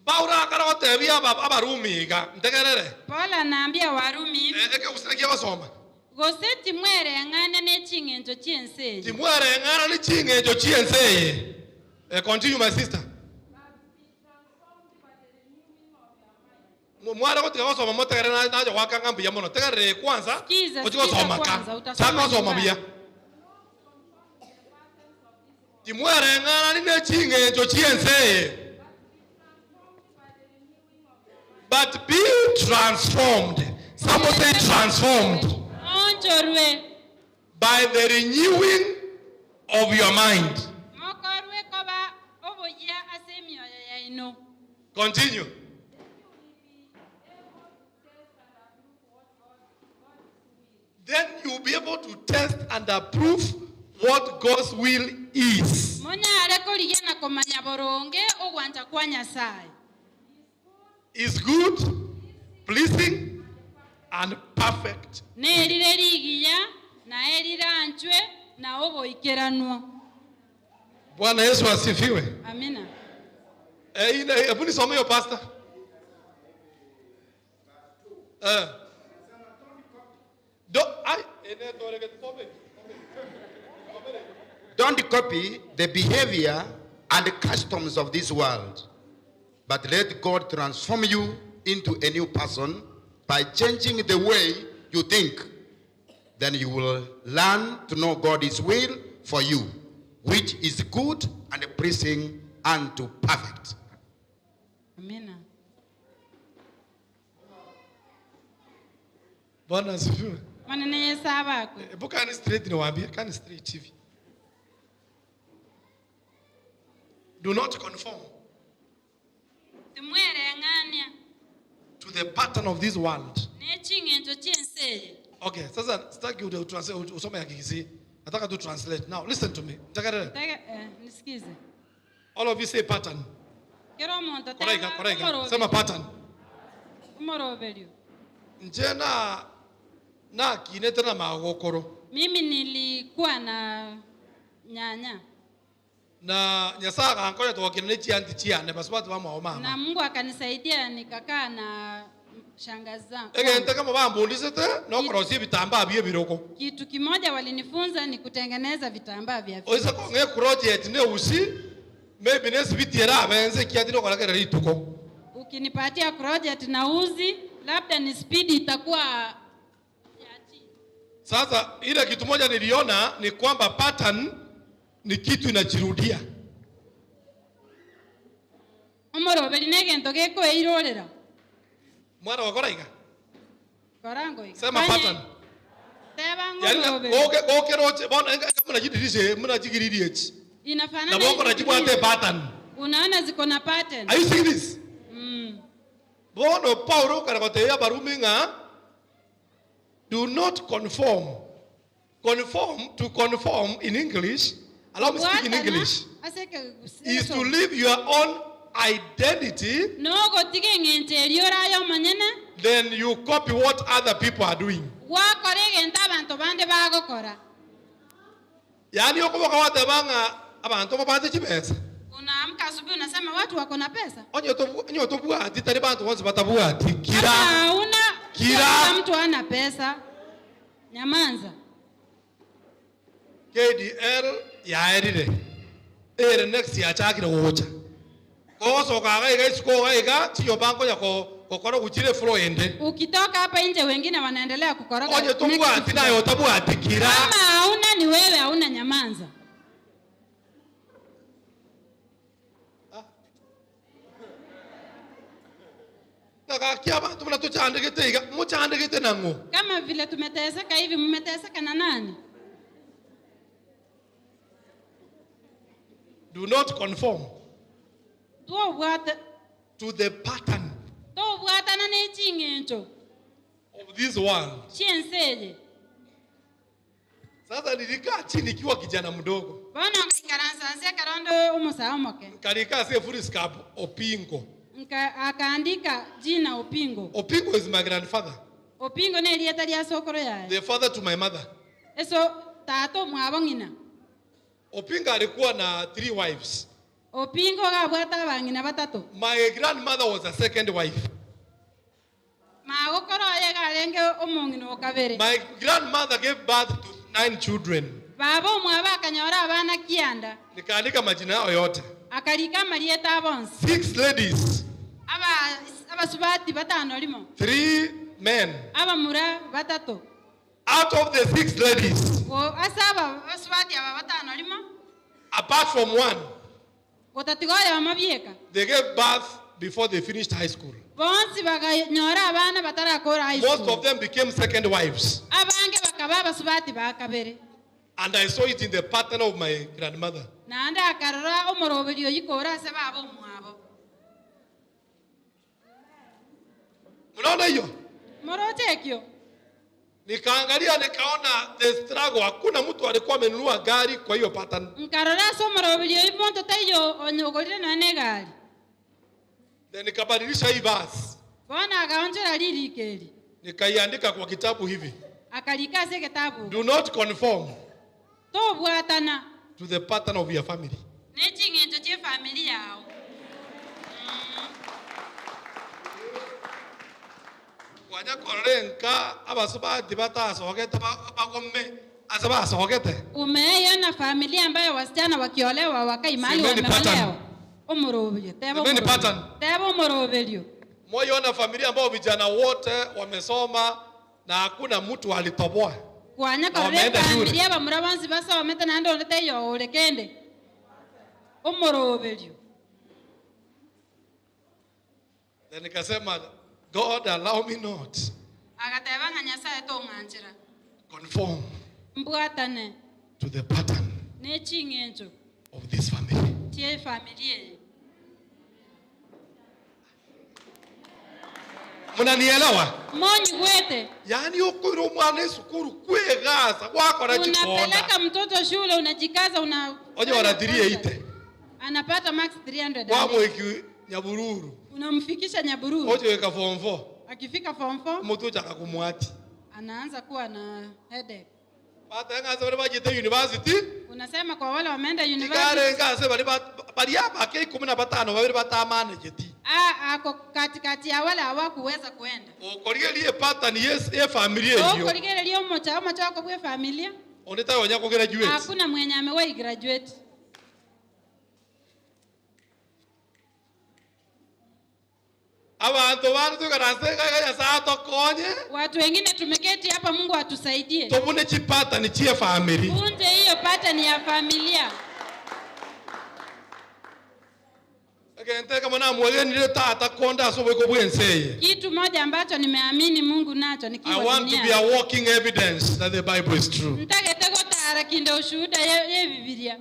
Baura kana tebia abarumi ga ntegerere. Paul anaambia Warumi. Eke usinikia wasoma. Goseti mwere ngana ne chingenjo chiense. Timwere ngana ni chingenjo chiense. Continue my sister. Mwara kotika wasoma motegere na aje wakanga mbia mono. Tegere kwanza. Kotika wasoma ka. Saka wasoma bia. Timwere ngana ni chingenjo chiense. But be transformed. Someone say transformed. By the renewing of your mind. Continue. Then you will be able to test and approve what God's will is. Is good, pleasing, and perfect. Bwana Yesu asifiwe. Amina. Hebu nisome hiyo pastor. Don't copy the behavior and the customs of this world, but let God transform you into a new person by changing the way you think. Then you will learn to know God's will for you, which is good and pleasing and to perfect. Amina. Bwana asifiwe. Manene yesaba ko. Buka ni straight ni waambia, kani straight hivi. Do not conform to the pattern of this world. Okay, sasa sitaki usome ya Kigisi. Nataka tu translate. Now listen to me. Nisikize. All of you say pattern. Koraiga. Sema pattern. Njena na kinete na magokoro. Mimi nilikuwa na nyanya. Na nyasaga ankoya to kinene chianti chiane baswatu ba mama. Na Mungu akanisaidia nikakaa na shangazi zangu. Ege kama bambundisete no krosi vitambaa bie biroko. Kitu kimoja walinifunza ni kutengeneza vitambaa vya vitu. Oisa ko nge project ne usi maybe nesi bitiera benze kiatino kwa kale rituko. Ukinipatia project na uzi labda ni speed itakuwa. Sasa ile kitu moja niliona ni kwamba pattern ni kitu inajirudia. Omoroberi negento geko eirorera. Mwana wakora iga. Korango iga. Sema pattern. Teba Yani ngoroberi. oke roche bona kama najidirishe mna jigiririe. Inafanana. Na bongo najibwate pattern. Unaona ziko na pattern. Are you seeing this? Bono Paulo karakoteya baruminga. Do not conform. To conform in English. Allow me to speak in English. Is to live your own identity. No go tige ngenteriora yo manyene. Then you copy what other people are doing. Wa korege ntabantu bande bagokora. Yani okuboka watabanga abantu babate chibesa. Unaamka asubuhi unasema watu wako na pesa. Onyo tobua titari bantu wonse batabua tikira. Kila mtu ana pesa. Nyamanza. KDL ya erire. Ere next ya chakira wocha. Koso kaga iga isko iga tiyo banko ya kokora uchire flow ende. Ukitoka hapa nje wengine wanaendelea kukoroga. Onyo tobua tinayo tabua tikira. Kama hauna ni wewe hauna nyamanza. Kama vile tumeteseka hivi, mmeteseka na nani? Do not conform to the pattern of this world. Sasa nilikaa chini nikiwa kijana mdogo. Nikakaa full scab Opingo. Akaandika jina Opingo. Opingo is my grandfather. Opingo ne lieta lya sokoro yae. The father to my mother. Eso tato mwabongina. Opingo alikuwa na 3 wives. Opingo gabwata bangina batatu. My grandmother was a second wife. Magokoro ye galenge omongino okabere. My grandmother gave birth to 9 children. Baba mwaba akanyora abana kianda. Nikaandika majina yao yote. Akalika marieta bonse. 6 ladies. Abasubati batano limo. 3 men. Abamura batatu. Out of the 6 ladies. Asaba basubati batano limo. Apart from one. Otatigoya amabieka. They gave birth before they finished high school. Bonsi baganyora abana batarakora high school. Most of them became second wives. Abange bakaba basubati bakabere. And I saw it in the pattern of my grandmother. Nanda akarora omorobelio yikora se babo mwabo. Unaona hiyo? Morotekyo. Nikaangalia nikaona the struggle, hakuna mtu alikuwa amenunua gari kwa hiyo pattern. Nkarora so morobelio iponto tayo onyogorire na negari. Then nikabadilisha hii verse. Bona akaonjera lirikeli. Nikaiandika kwa kitabu hivi. Akalika se kitabu. Do not conform To bwatana to the pattern of your family. Nechingeto che familia yao. Wanya korenka abasubati batasogeta bagome asabasogete. Umeona familia ambayo wasichana wakiolewa wakai mali wameolewa. Omorobelio tebo omorobelio. Moyo familia ambao vijana wote wamesoma na hakuna mtu alitoboa. Kwanya koreka familia bamurabanzi basa wameta na ndo lete yo olekende. Omorobelio. Then nikasema God allow me not. Agatebanga Nyasaye to nganjira. Conform. Mbwatane to the pattern nechingenjo of this family. Tie familia. Munanielewa? Monyi gwete. Yani ukuru mwana sukuru kwegaza wako na chikonda. Unapeleka mtoto shule unajikaza Oje wanadirie ite. Anapata max 300. Wamo iki Nyabururu. Unamfikisha Nyabururu. Oje weka form 4. Akifika form 4 mtu chaka kumwati. Anaanza kuwa na headache. Pata ngaza wale bajete university. Unasema kwa wale wameenda university. Ikare ngaza bali hapa ke 15 wale batamane jeti. Ako katikati ya wale hawakuweza kuenda. Okorigelie pattern ye familia hiyo. Okorigelie mmoja wako bwe familia. Oneta wonya ko graduate. Hakuna mwenye amewahi graduate. Abantu bantu karaseka ya saa tokonye. Watu wengine tumeketi hapa, Mungu atusaidie. Tobune chipata ni chia family. Kunje hiyo pattern ya familia. Kitu moja ambacho nimeamini Mungu nacho I nikiwa want to be duniani. a walking evidence that the Bible is true. Nitagete gutara kinda ushuhuda ye Biblia.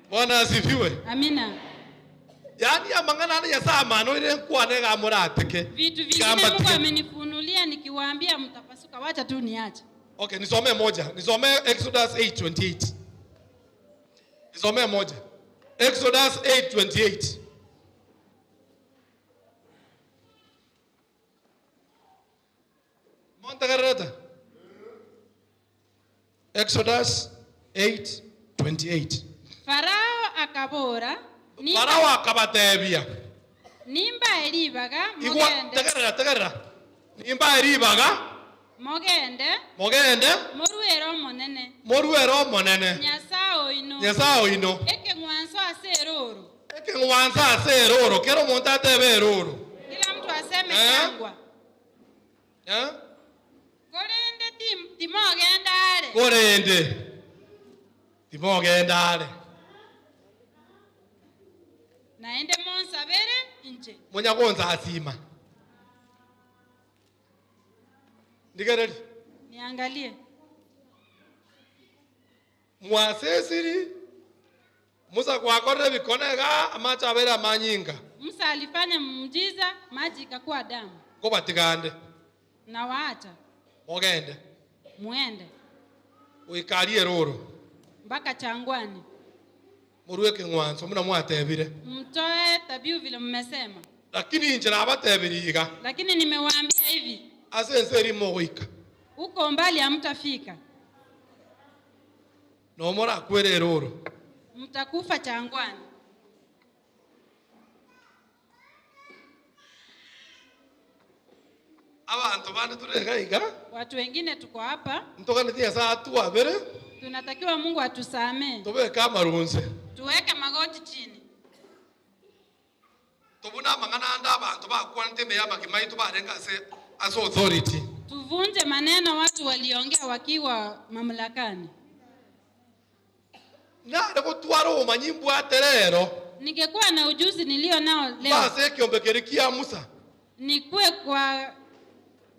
Bwana asifiwe. Amina. Yani amangana ya sama no ile nkwane ga murateke. Vitu vingine Mungu amenifunulia nikiwaambia mtapasuka, wacha tu niache. Okay, nisome moja. Nisome Exodus 8:28. Nisome moja. Exodus 8:28. Montagarata. Exodus 8:28. Farao akabora Farao akabatebia. nimba eribaga Igwa tagarara. Nimba eribaga. mogende moruero monene Nyasao ino eke ngwansa aseroro kero monta teberoro kila mtu aseme changwa gorende timogendare naende monsabere nje munyagonza asima ndigereri niangalie mwasesiri Musa kwakorre bikonega amacha abera manyinga Musa alifanya muujiza maji ikakuwa damu ko batigande na waacha mogende muende uikarie roro mpaka changwani murueke ngwanso muna mwatebire mtoe tabiu vile mmesema lakini njira abatebiriga lakini nimewaambia hivi asenseri mogoika uko mbali hamtafika no mora kwere roro mtakufa changwani abantu bande turengaiga watu wengine tuko hapa ntogane tia saa tu abere tunatakiwa Mungu atusamee tobe kama runze tuweke magoti chini tobuna mangana anda abantu bakwante me yaba kimaitu barenga se as authority tuvunje maneno watu waliongea wakiwa mamlakani nare gutwara umanyimbu aterero ningekuwa na ujuzi nilio nao leo base kiombekerekia Musa nikue kwa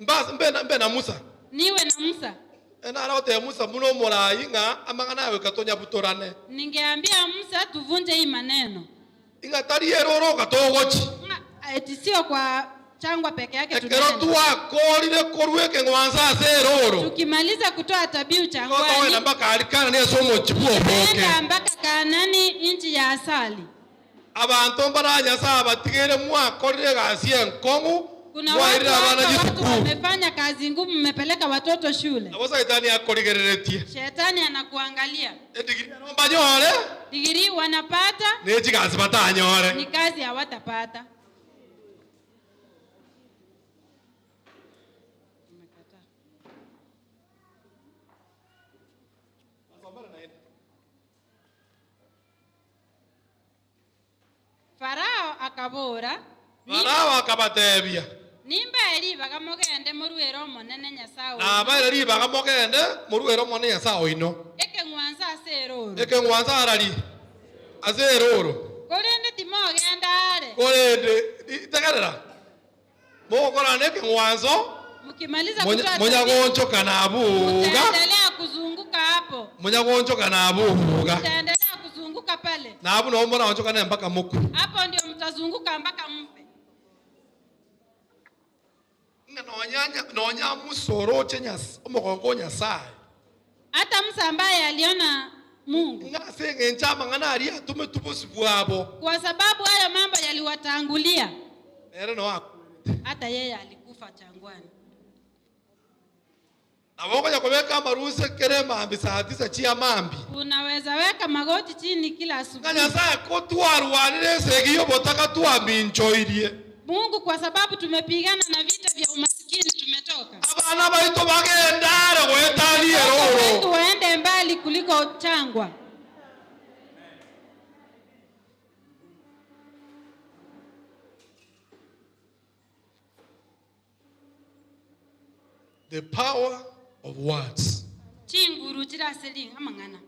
mbase mbe na Musa niwe na Musa ena rote Musa muno morainga amangana yawe katonya butorane ningeambia Musa tuvunje hii maneno inga tari eroro gatogochi eti sio kwa changwa peke yake tukero tuwa korire korweke ngwanza aseroro tukimaliza kutoa tabiu changwani kwa na mpaka alikana ne somo chibuo boke mpaka Kanani inchi ya asali abantu mbaranya saba tigere mwa korire gasie nkongu kuna watu wamefanya kazi ngumu mmepeleka watoto shule na shetani akorigereretie shetani anakuangalia digiri naomba nyore digiri wanapata ne chikazi batanyore ni kazi hawatapata Farao akabora Farao akabatebia nimba eribaga mogende moruero monene Nyasao na baire ribaga mogende moruero monene Nyasao ino eke ngwanza arari azeroro korende timogendare korende tegerera mogora neke ngwanzo mkimaliza kutoa munyagoncho kana abuga endelea kuzunguka hapo munyagoncho kana abuga endelea kuzunguka pale na abu no mbona wancho kana mpaka muku hapo ndio mtazunguka mpaka mfe nonya musoro chenyas omogongo Nyasaye hata Musa ambaye aliona Mungu ngasenge nchama ngana ali atume tubosibwabo kwa sababu hayo mambo yaliwatangulia ere no wako hata yeye alikufa changwani aboko yakobeka maruse kere mambi saa 9 chia mambi unaweza weka magoti chini kila asubuhi Nyasaye ko twarwanire segiyo botaka tuambinchoirie Mungu kwa sababu tumepigana na vita vya umasikini tumetoka abana baito bagendare gwetalie roro waende mbali kuliko changwa the power of words chinguru chiraseli amangana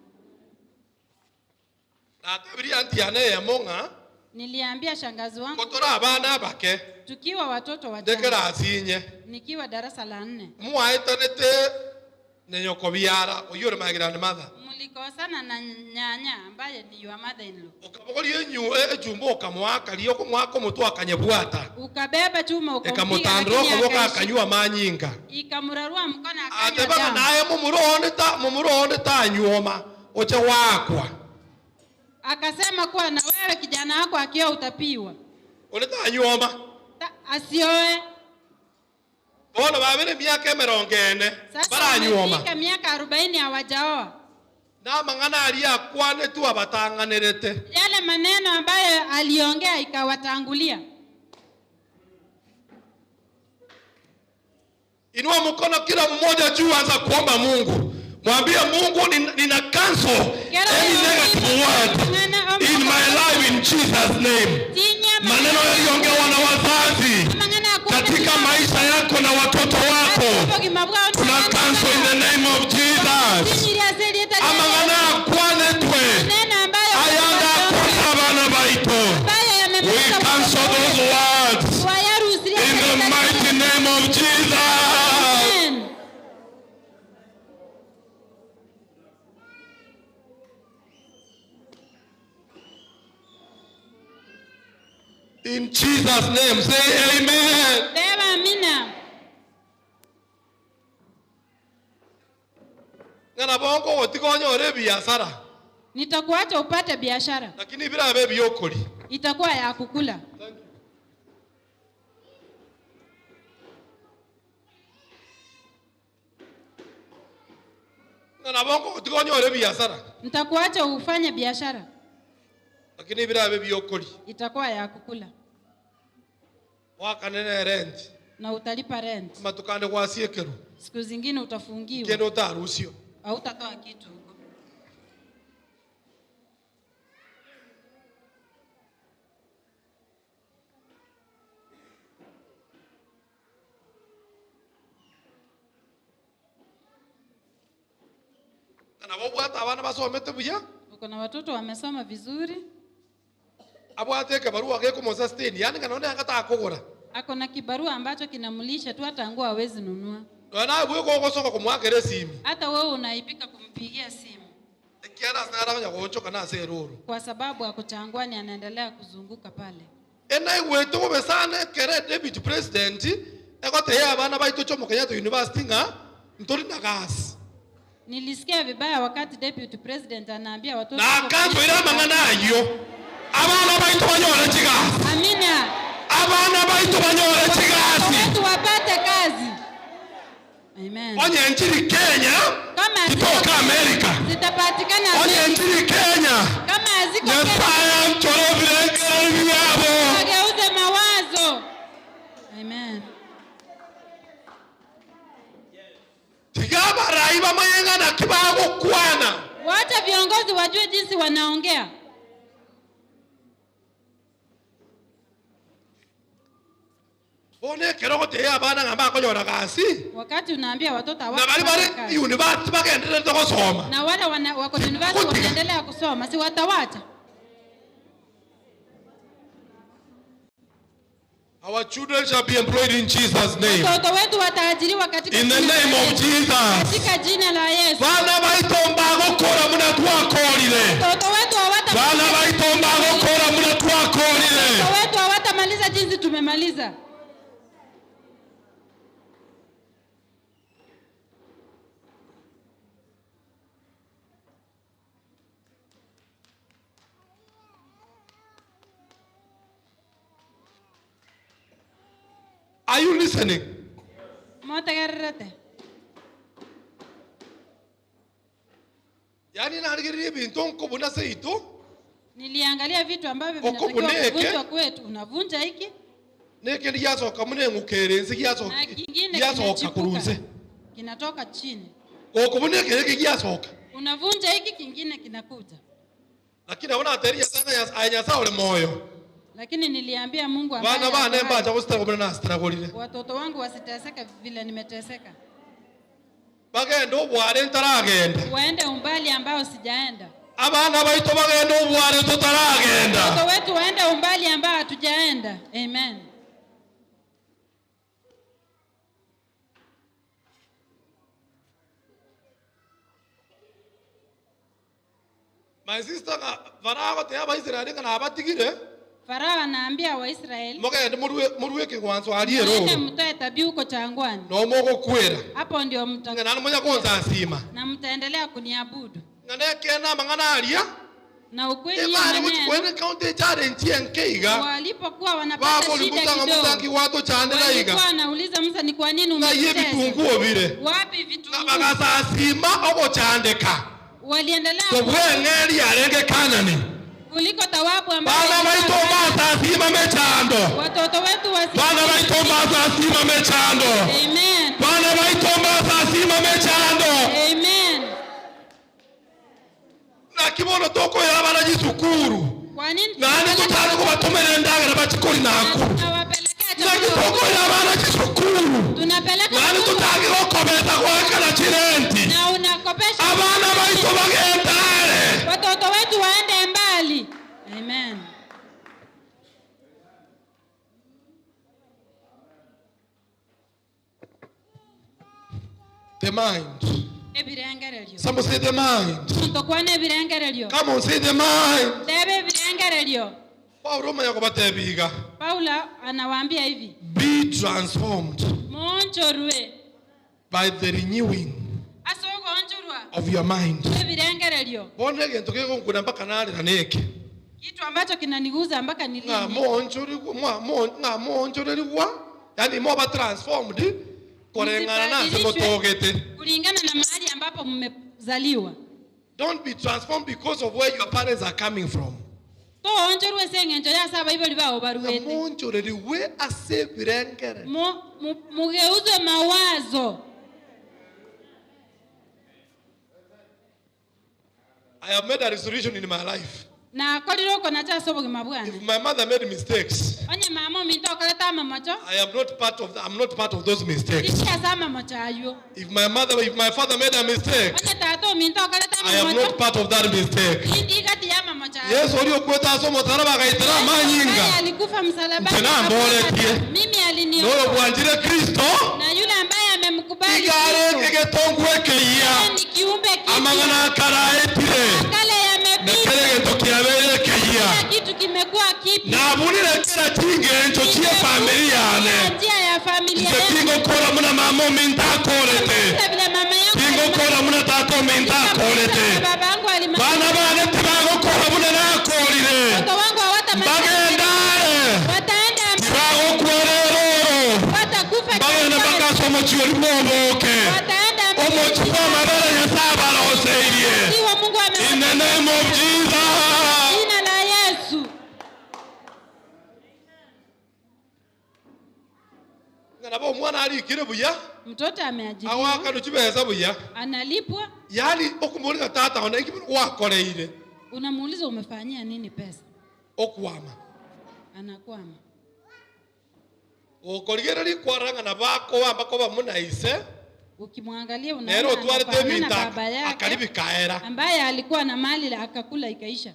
na tabiri anti ane ya monga Niliambia shangazi wangu kotora abana bake tukiwa watoto wachanga, ndekera asinye nikiwa darasa la 4, muaitanete nenyoko biara oyore magirani mother, mlikosana na nyanya ambaye ni your mother in law. ukabogoli enyu ejumbo okamwaka liyo mwako mutu akanyebwata Ukabeba chuma ukampiga, ekamutandro koboka akanywa manyinga ikamurarua mkono akanywa ateba damu. naye mumuronde ta nyoma oche wakwa Akasema kuwa na wewe kijana wako akioa utapiwa. oleta nyoma Asioe. bona babere miaka 40 bara nyoma Sasa miaka 40 hawajaoa. na mangana ali akwane tu abatanganerete Yale maneno ambayo aliongea ikawatangulia. Inua mkono kila mmoja juu, anza kuomba Mungu. Mwambie Mungu, nina cancel any negative word in my life in Jesus name. Maneno yaliyoongewa na wazazi katika maisha yako na watoto wako, tuna cancel in the name of Jesus. Amangana kwanetwe ayanga kusabana baito. We cancel those words in the mighty name of Jesus. In Jesus' name, say amen. Sema amina. Ngana bongo otikonyore biashara. Nitakuacha upate biashara. Lakini bila bebi yokoli. Itakuwa ya kukula. Ngana bongo otikonyore biashara. Nitakuacha ufanye biashara. Lakini bila bebi yokoli. Itakuwa ya kukula. Wakanene rent. Na utalipa rent. Matukane kwa siekeru. Siku zingine utafungiwa. Kendo utaruhusiwa. Hautatoa kitu huko. Kana wabwata abana basomete buya. Uko na watoto wamesoma vizuri. Abwate ke barua ke ko sustain. Yani kana none angata kugura. Ako na kibarua ambacho kinamlisha tu, hata nguo hawezi nunua. Wana bwe ko soka kumwakere simu. Hata wewe unaipika kumpigia simu. Kiara sana aranya kuchoka na seruru. Kwa sababu ako Changwani anaendelea kuzunguka pale. Ena wetu ko besane kere deputy president ekote abana baito chomo Kenyatta University nga ntori na gas. Nilisikia vibaya wakati deputy president anaambia watoto na kanzo ila mangana ayo abana baito banyora chigas. Amina. Abana baito banyora chigas. Watu wapate kazi. Amen. Onye nchini Kenya kama kutoka Amerika zitapatikana. Onye nchini Kenya kama ziko Kenya mchoro vile yabo ageuze mawazo. Amen. Tigaba raiba mayenga na kibago kwana. Wacha viongozi wajue jinsi wanaongea. One kero te abana ngamba konyora kasi. Wakati unaambia watoto hawa. Na bali university bakaendelea kusoma. Na wale wako university wanaendelea kusoma, si watawacha. Our children shall be employed in Jesus name. Watoto wetu wataajiriwa katika in the name of Jesus. Katika jina la Yesu. Bana baitomba gukora muna twakorire. Watoto wetu hawata. Bana baitomba gukora muna twakorire. Watoto wetu hawatamaliza jinsi tumemaliza. Are you listening? Motagarrate. Yani naangalia bintu nkubuna seito. Niliangalia vitu ambavyo vinatakiwa kuvunjwa kwetu. Unavunja hiki? Neke ndiyasoka mune ngukerenzi giyasoka. Giyasoka kurunze. Kinatoka chini. Okubune keke giyasoka. Unavunja hiki, kingine kinakuja. Lakini naona ateria sana ayanyasa ole moyo. Lakini niliambia Mungu ambaye bana mbacha kusitaka na struggle. Watoto wangu wasiteseka vile nimeteseka. Bagenda obware ntaragenda. Waende umbali ambao sijaenda. Abana baitu bagenda ubware tutaragenda. Watoto wetu waende umbali ambao hatujaenda. Amen. My sister Farao te Abaisraeli kana abatigire. Farao anaambia Waisraeli, Mugende muruwe kigwanzo aliero. mwende mtoe dhabihu huko jangwani. No mogo kwera. Hapo ndio Ngana mmoja kwanza asima. na mtaendelea kuniabudu. Ngana kena mangana alia. Na ukweli ya maneno kwene challenge nkeiga. Walipokuwa wanapata shida kidogo, walikuwa wanauliza Musa, ni kwa nini umetutesa? Wapi vitunguu? Bagasa asima ogo chandeka. Waliendelea ngeli arenge Kanani. Kuliko thawabu ambayo bana baito masa asima mechando. Watoto wetu bana baito masa asima mechando. Amen. Bana baito masa asima mechando. Amen. Na kibono toko ya bana jisukuru. Kwa nini? Nani tutari kubatumira ndagara bachikori naku. Na kitoko ya bana jisukuru. Tunapeleka. Nani tutari kokobeta kwa kana chirenti. Na unakopesha. Abana baito bagendare. Watoto wetu waende mbali. Amen. The mind. Ebirengerelyo. Some say the mind. Tutokwane ebirengerelyo. Come on, say the mind. Tebe ebirengerelyo. Paulo yako batebiga. Paula anawaambia hivi. Be transformed. Monchorwe. By the renewing of your mind. Ebirengerelyo. Bonde gento kiko kuna mpaka nali na neke. Kitu ambacho kinaniguza mpaka nilini. Yani moba transformed. Kulingana na mtogete. Kulingana na mahali ambapo mmezaliwa. Don't be transformed because of where your parents are coming from. To onchorwe sengenjo ya saba ibo libao baruwete. Monchorwe we ase birengere. Mugeuze mawazo. I have made a resolution in my life. Na koliro kona cha sobo gimabwana. If my mother made mistakes, onye mama minto kaleta mama cho, I'm not part of those mistakes. Isha sama macho ayo. If my father made a mistake, onye tato minto kaleta mama I am not part of that mistake. Hindi kati ya mama cho. Yesu aliokuwa somo taraba kaitana manyinga. Alikufa msalabani. Tena mbole tie. Mimi alinioa. Ndio kuanjire Kristo. Na yule ambaye amemkubali. Igare kigetongweke ya. Ni kiumbe kipya. Amangana karaetire. Kale yamepita. Nekere getokiabeleke ya. Kitu kimekuwa kipya. Na bunire kila tinge chochie familia ne. Njia ya familia. Tingo kora muna mamo minta korete. Tingo kora muna tako minta korete. Babangu alimama. Bana tibago kora muna na korire. Watoto wangu bagendare. Wataenda tibago kwerero. Watakufa. Bagenda bakaso mochiori moboke. Wataenda omochukua mabara ya saba la oseirie. In the name of Jesus. Jina la Yesu. Nabo mwana ali kire buya. Mtoto ameajiriwa. Awaka nuchibeza buya. Analipwa. Yani okumulika tata ona ikibiri wakoleire. Unamuuliza umefanyia nini pesa? Okwama. Anakwama. Okoligeri kwaranga na bako ambako bamunaise. Ukimwangalia unaona baba yake ambaye alikuwa na mali akakula ikaisha.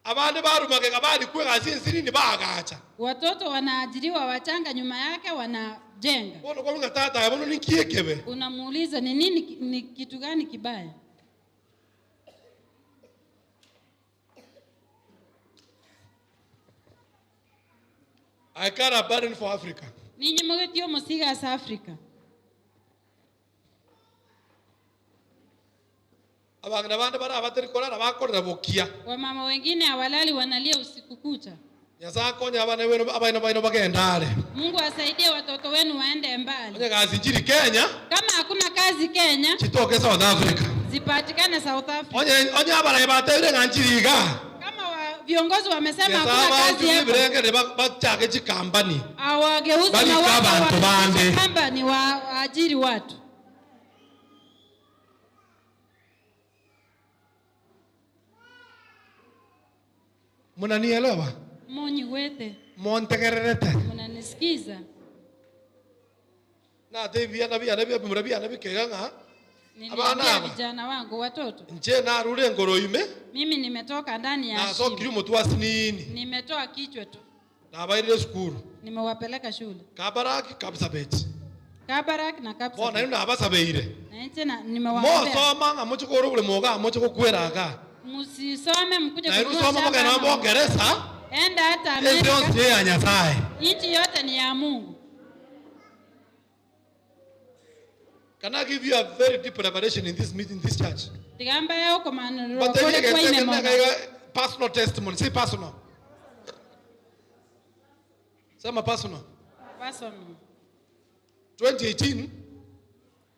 Abandi barumage kabali kwe gasinziri ni bagacha. Watoto wanaajiriwa wachanga nyuma yake wanajenga. Bono kwa mga tata yabono ni kiekebe. Unamuuliza ni nini, ni kitu gani kibaya? I carry a burden for Africa. Ninyi mgetio musiga sa Africa. Abagna bande bara abateri kola na bakorera bokia. Wamama wengine hawalali wanalia usiku kucha. Nyasako nya abana wenu abaino bagendale. Mungu asaidie watoto wenu waende mbali. Onye kazi nchini Kenya. Kama hakuna kazi Kenya, chitoke South Africa. Zipatikane South Africa. Onye abana yabatere nganchiriga. Viongozi wamesema hakuna kazi hapo. Birenge bachake chikambani. Awageuza na watu bande. Kamba ni waajiri watu. Munanielewa? Monyi wete. Montegererete. Munanisikiza? Na tebi murabia keganga. Niliambia vijana wangu watoto. Nje na rule ngoroime. Mimi nimetoka ndani ya na so kiri mutu asinini. Nimetoa kichwa tu. Na baile skuru. Nimewapeleka shule. Kabarak Kapsabet. Kabarak na Kapsabet. Bona yuna abasabeire. Tena nimewaambia. Mo soma ngamocho ko rule moga amocho ko kweraga. Musisome mkuje kujua shamba. Na soma mkana mambo Ngereza. Enda hata Amerika. Yesu ya Nyasaye. Nchi yote ni ya Mungu. Can I give you a very deep revelation in this meeting, this church? But then you can take personal testimony. Say personal. Say my personal. Personal. 2018.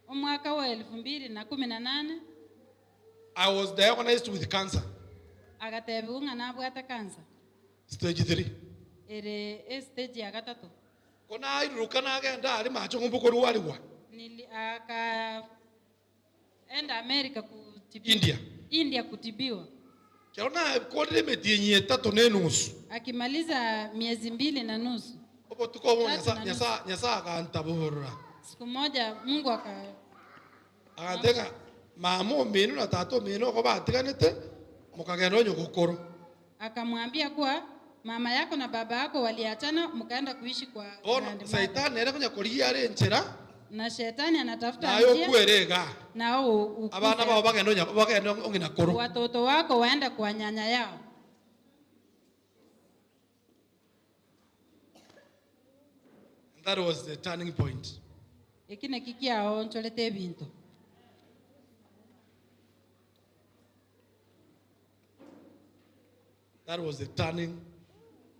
Mwaka wa 2018. I was diagnosed with cancer. Agatebuka nabwata cancer. Stage 3. Ere stage ya 3. Kona iruka na agenda ali macho ngumbuko ruwaliwa. Enda Amerika kutibiwa. India kutibiwa. Kiona kodile medienye 3.5. Akimaliza miezi 2.5. Opo tuko nyasa akantabura. Siku moja Mungu akateka mamo menu na tato menu ko batikanete mukagenda nyokokoro. Akamwambia kuwa mama yako na baba yako waliachana mkaenda kuishi kwa Satan era kunya koria are nchera. Na shetani anatafuta njia. Kuerega. Nao abana babo bagenda ongina koro. Watoto wako waenda kwa nyanya yao. That was the turning point. Ekine kikia oncholete bintu. That was the turning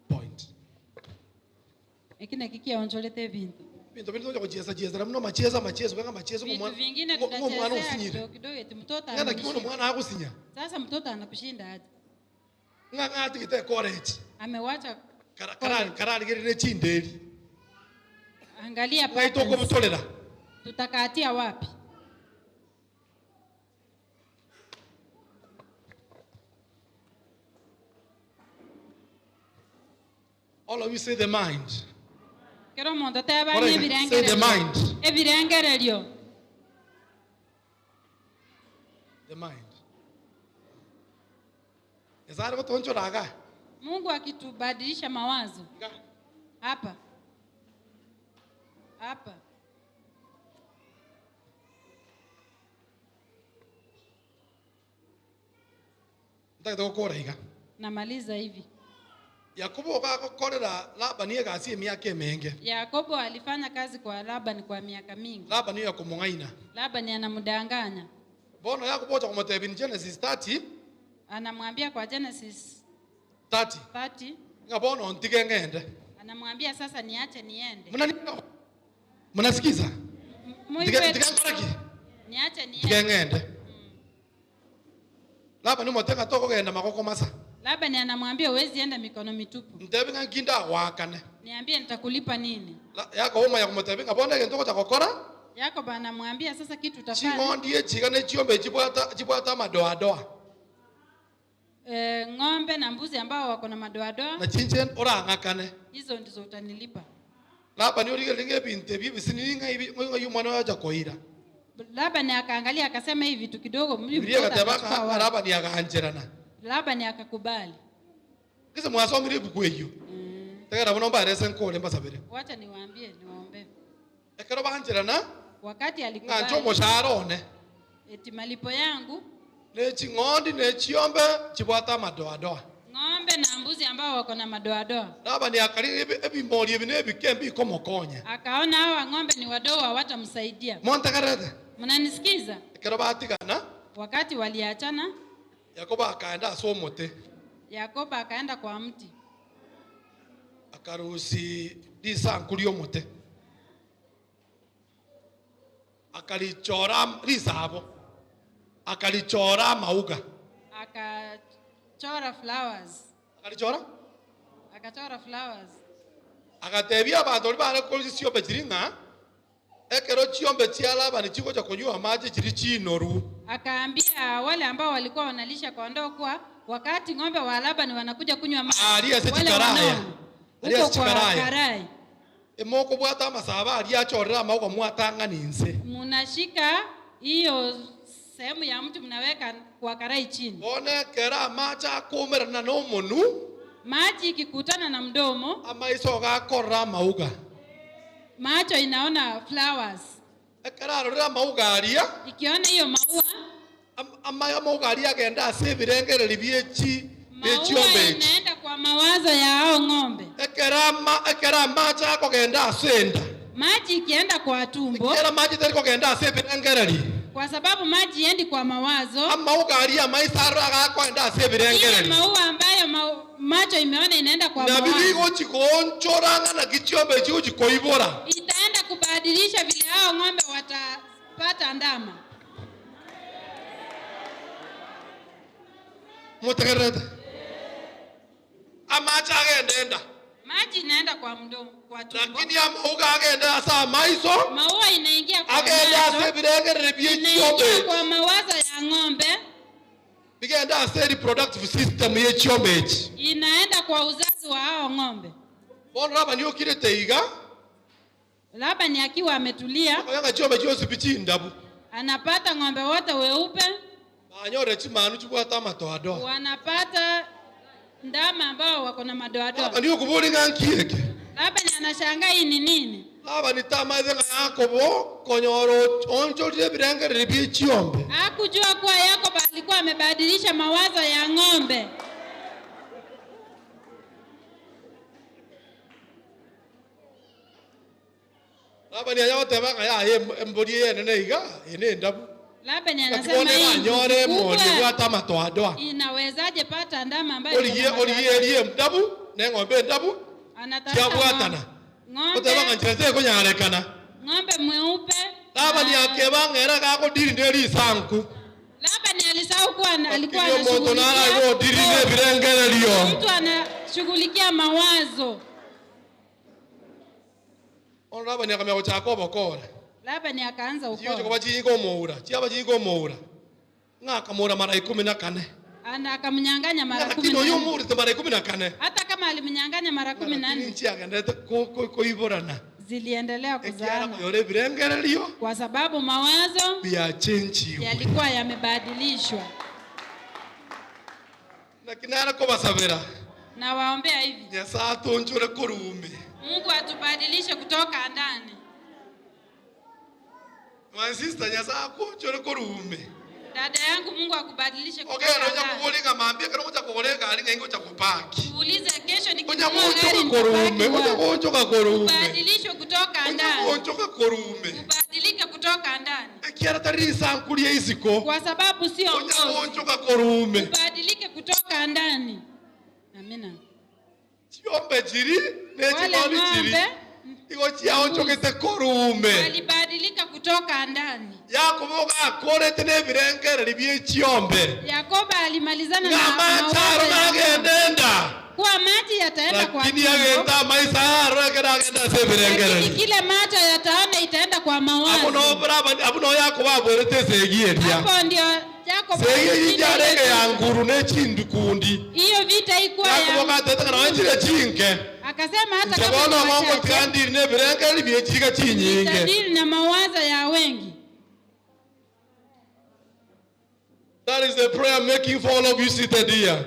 point. Ekine kikia oncholete bintu. Bintu ndio kucheza mno machezo kanga machezo kwa mwana usinyire. Kidogo eti mtoto ana kiona mwana hakusinya. Sasa mtoto anakushinda aje? Ngati kite college. Amewacha karari gere chindeli. Angalia pale. Toko mtolera. Tutakatia wapi? All of you say the mind. Kero mondo tabanye ebirengerelyo. Say the mind. Ebirengerelyo. The mind. Ezari kutoncho raga. Mungu akitubadilisha mawazo. Hapa. Hapa. Ndakitaka kukora higa. Namaliza hivi. Yakobo akakorera Labani agasi miaka mingi. Yakobo alifanya kazi kwa Labani kwa miaka mingi. Labani yakomungaina. Labani anamdanganya. Bona Yakobo cha kumtebini Genesis 30. Anamwambia kwa Genesis 30. Ngabona ontige ngende. Anamwambia sasa niache niende. Mnasikiza? Niache niende. Ngende. Labani motenga toko genda makoko masa. Labani anamwambia huwezi enda mikono mitupu. Ndebenga nginda wakane. Niambie nitakulipa nini? Yako homa ya kumtebenga bonde ngento cha kokora? Yakobo anamwambia sasa kitu utafanya. Chingondie chigane chiombe chibwata madoadoa. Ng'ombe na mbuzi ambao wako na madoadoa. Na chinchen orangakane. Hizo ndizo utanilipa. Labani uligelinge binte bibi sinininga hivi ngoyo mwana wacha koira. Labani akaangalia akasema hivi vitu kidogo Biblia katebaka Labani akaanjerana. Labani akakubali. Kisa mwasomire buku hiyo. Tegera bono barese nkole mbasabire. Wacha niwaambie niwaombe. Ekero banjerana. Wakati alikubali. Ngacho mosharone. Eti malipo yangu. Ne chingondi ne chiombe chibwata madoadoa. Ng'ombe na mbuzi ambao wako na madoadoa. Labani akali ebimoli ebinebi kembi komokonya. Akaona hawa ng'ombe ni wadogo hawatamsaidia. Montakarete. Mnanisikiza? Ekero batigana. Wakati waliachana. Yakobo akaenda asomote. Yakobo akaenda kwa mti. Akarusi disa nkulio mote. Akalichora risabo. Akalichora mauga. Akachora flowers. Akachora flowers. Akatebia abantu bali kolisiyo bejiringa. Ekero chiombe chiala bani chiko cha kunywa maji chiri chinoru. Akaambia wale ambao walikuwa wanalisha kondoo kwa wakati ng'ombe wa Labani wanakuja kunywa maji. Aliye chikaraya. Emoko bwata masaba aliachorera mauko mwatanga ninse. Munashika hiyo sehemu ya mti mnaweka kwa karai chini. One kera macha kumera na no monu. Maji ikikutana na mdomo, Ama isoga korra mauga. macho inaona flowers. Kera rora mauga aria. Ikiona hiyo maua, Ama mauga aria genda sebirengere libiechi. maua inaenda kwa mawazo ya hao ng'ombe. Ekera macha kogenda senda. Maji ikienda kwa tumbo, Ekera maji tari kogenda sebirengere. kwa sababu maji endi kwa mawazo. Ama ugaria maisara gakogenda sebirengere. Ile maua ambayo macho imeona inaenda kwa mawazo. Na bibigo chikonchoranga na kichombe chiu chikoibora. Itaenda kubadilisha vile hao ng'ombe watapata ndama. Mutegerete. Amacha agenda. Maji inaenda kwa mdomo, kwa tumbo. Lakini amauga agenda saa maiso. Maua inaingia kwa Agenda macho. sebirengere biechi Inaingia chombe. kwa mawazo ya ng'ombe. Bigenda se reproductive system ye chombe. Inaenda kwa uzazi wa hao ng'ombe. Bona raba niyo kire teiga. Labda ni akiwa ametulia, Yanga chombe chio sipichi ndabu. anapata ng'ombe wote weupe, Anyore chimanu chukua tamato ado. wanapata ndama ambao wako na madoadoa. Raba niyo kuburi ngankieke. Labda ni anashangaa hii ni nini? Raba ni tamaze ngakobo konyoro oncho sebirengere biechi chombe. Hakujua kuwa Yakobo alikuwa amebadilisha mawazo ya ng'ombe. Raba ni ayote banga ya mbodi ye nene ene ndabu. Labda ni anasema Kakone hii anyore moni kubwa, kwa tamato ado. inawezaje pata ndama ambayo Oliye ndabu nengombe ndabu. anatafuta Kiabwatana. Kutebanga njeze kunyarekana. ng'ombe mweupe. Raba ni akebanga era kako diri ndeli sanku. Labda ni alisahau kuwa alikuwa Kiyo moto na anashughulikia. go diri ne birengere liyo. Mtu anashughulikia mawazo. On raba ni akamya chako bokora. Labda ni akaanza Chiyo ukoo. chikoba chigo moura. Chiaba chigo moura. Ngaka moura mara 14. Akamnyang'anya mara Lakini oyo 14. moura mara 14. Hata kama alimnyang'anya mara 14, Nchi agenda ko iborana. ziliendelea Ekiara kuzaana ko yore birengere liyo. kwa sababu mawazo Bia change. yalikuwa yamebadilishwa. Lakini ara ko basabera. Na waombea hivi, Nyasa tonchore korume. Mungu atubadilishe kutoka ndani. My sister nyasa tonchore korume. Dada yangu, Mungu akubadilishe Okay, kutoka noja ndani. kubolinga mambia kana moja kubolenga alinga ingo cha kupaki. Uulize kesho Oja nikinunua gari kuonchoka korume, oja nitapaki. kuonchoka korume. Ubadilishwe kutoka Oja ndani. kuonchoka korume. Ubadilike kutoka ndani. Kiara tari sankulia isiko. Kwa sababu sio Oja ngozi. kuonchoka korume. Ubadilike kutoka ndani. Amina. Chiombe jiri, Wale nechimoni jiri. ng'ombe Igo chia onchokete korume. walibadilika kutoka ndani. Yakobo akore tene birengere libye chiombe. Yakobo alimalizana na Ngama charo mawazo ya nagendenda. kuwa maji yataenda kwa Lakini tumbo, agenda maisa arogera agenda se lakini birengere. kile macho yataona itaenda kwa mawazo. Abuno Yakobo aborete segieria. Hapo ndio Yakobo Sege alishinda yijare ile ya vita. nguru ne chindikundi. Hiyo vita ikuwa Yakobo ya, katete kana wanjire chinke. akasema hata Jabono kama ni mongo wachache, kandi ne birengere libye chiga chinyinge. itadili na mawazo ya wengi. That is the prayer I'm making for all of you seated here.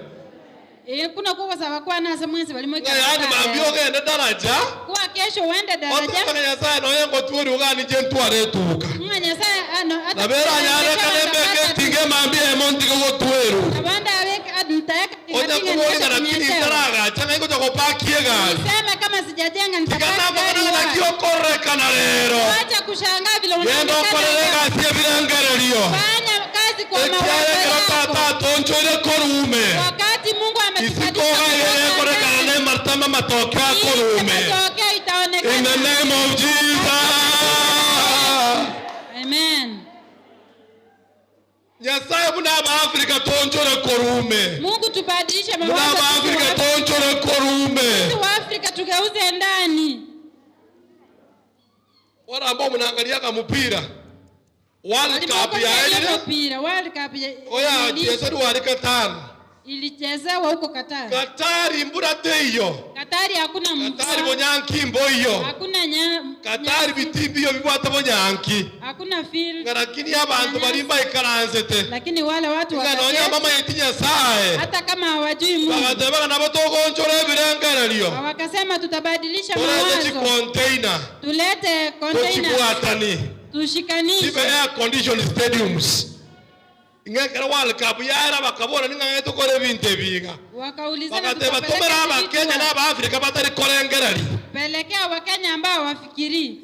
Kuna kuwa sawa kwa nasa mwezi walimoja. Yani mambio gende daraja. Kuwa kesho uende daraja. Otaka nyasaye no yengo tuori ugani jentware tuka. Mwanya saa ano hata. Na bera nyare kane beke tinge mambie monti go tueru. Abanda aweka nitaweka Oja kuboli kana kini taraga changa ingo chako pakie gari. Sema kama sijajenga nitapata Tikana gari. bana na kio korre kana lero. Acha kushangaa vile Yendo unaonekana. korega sie birengere liyo. Fanya kazi kwa Ekiare mawazo yako. kata tonchore korume. Wakati Mungu Isiko ametubadilisha yeye korre kana ne martama matokeo korume. Matokeo itaonekana. In the name of Jesus. Amen. Nyasaye muna Afrika tonchore korume. Mungu tubadilishe Muna mawazo. Afrika tonchore korume. Sisi wa Afrika tugeuze ndani. Wala ambao mnaangalia kama mpira. World Cup ya Edina. mpira World Cup ya Oya chezo wa Qatar. ilichezewa huko Qatar. Qatar imbura teyo. Katari hakuna mvua. Katari bonyanki mboyo. Hakuna Katari bitimbi yo bibwata bonyanki. Hakuna feel. Ngarakini abantu barimba ikaranzete. Lakini wale watu wakati mama yetinya sae. Hata kama hawajui Mungu. Bakateba na botogonchore birengerelio. Wakasema tutabadilisha mawazo. Tulete container. Tushikanishi. Sibe air conditioned stadiums. Ngekera World Cup yara bakabona ninga tukore binte biga. Wakaulizana tukapeleka aba Kenya na aba Afrika batari korengerali. Pelekea wa Kenya ambao wafikiri.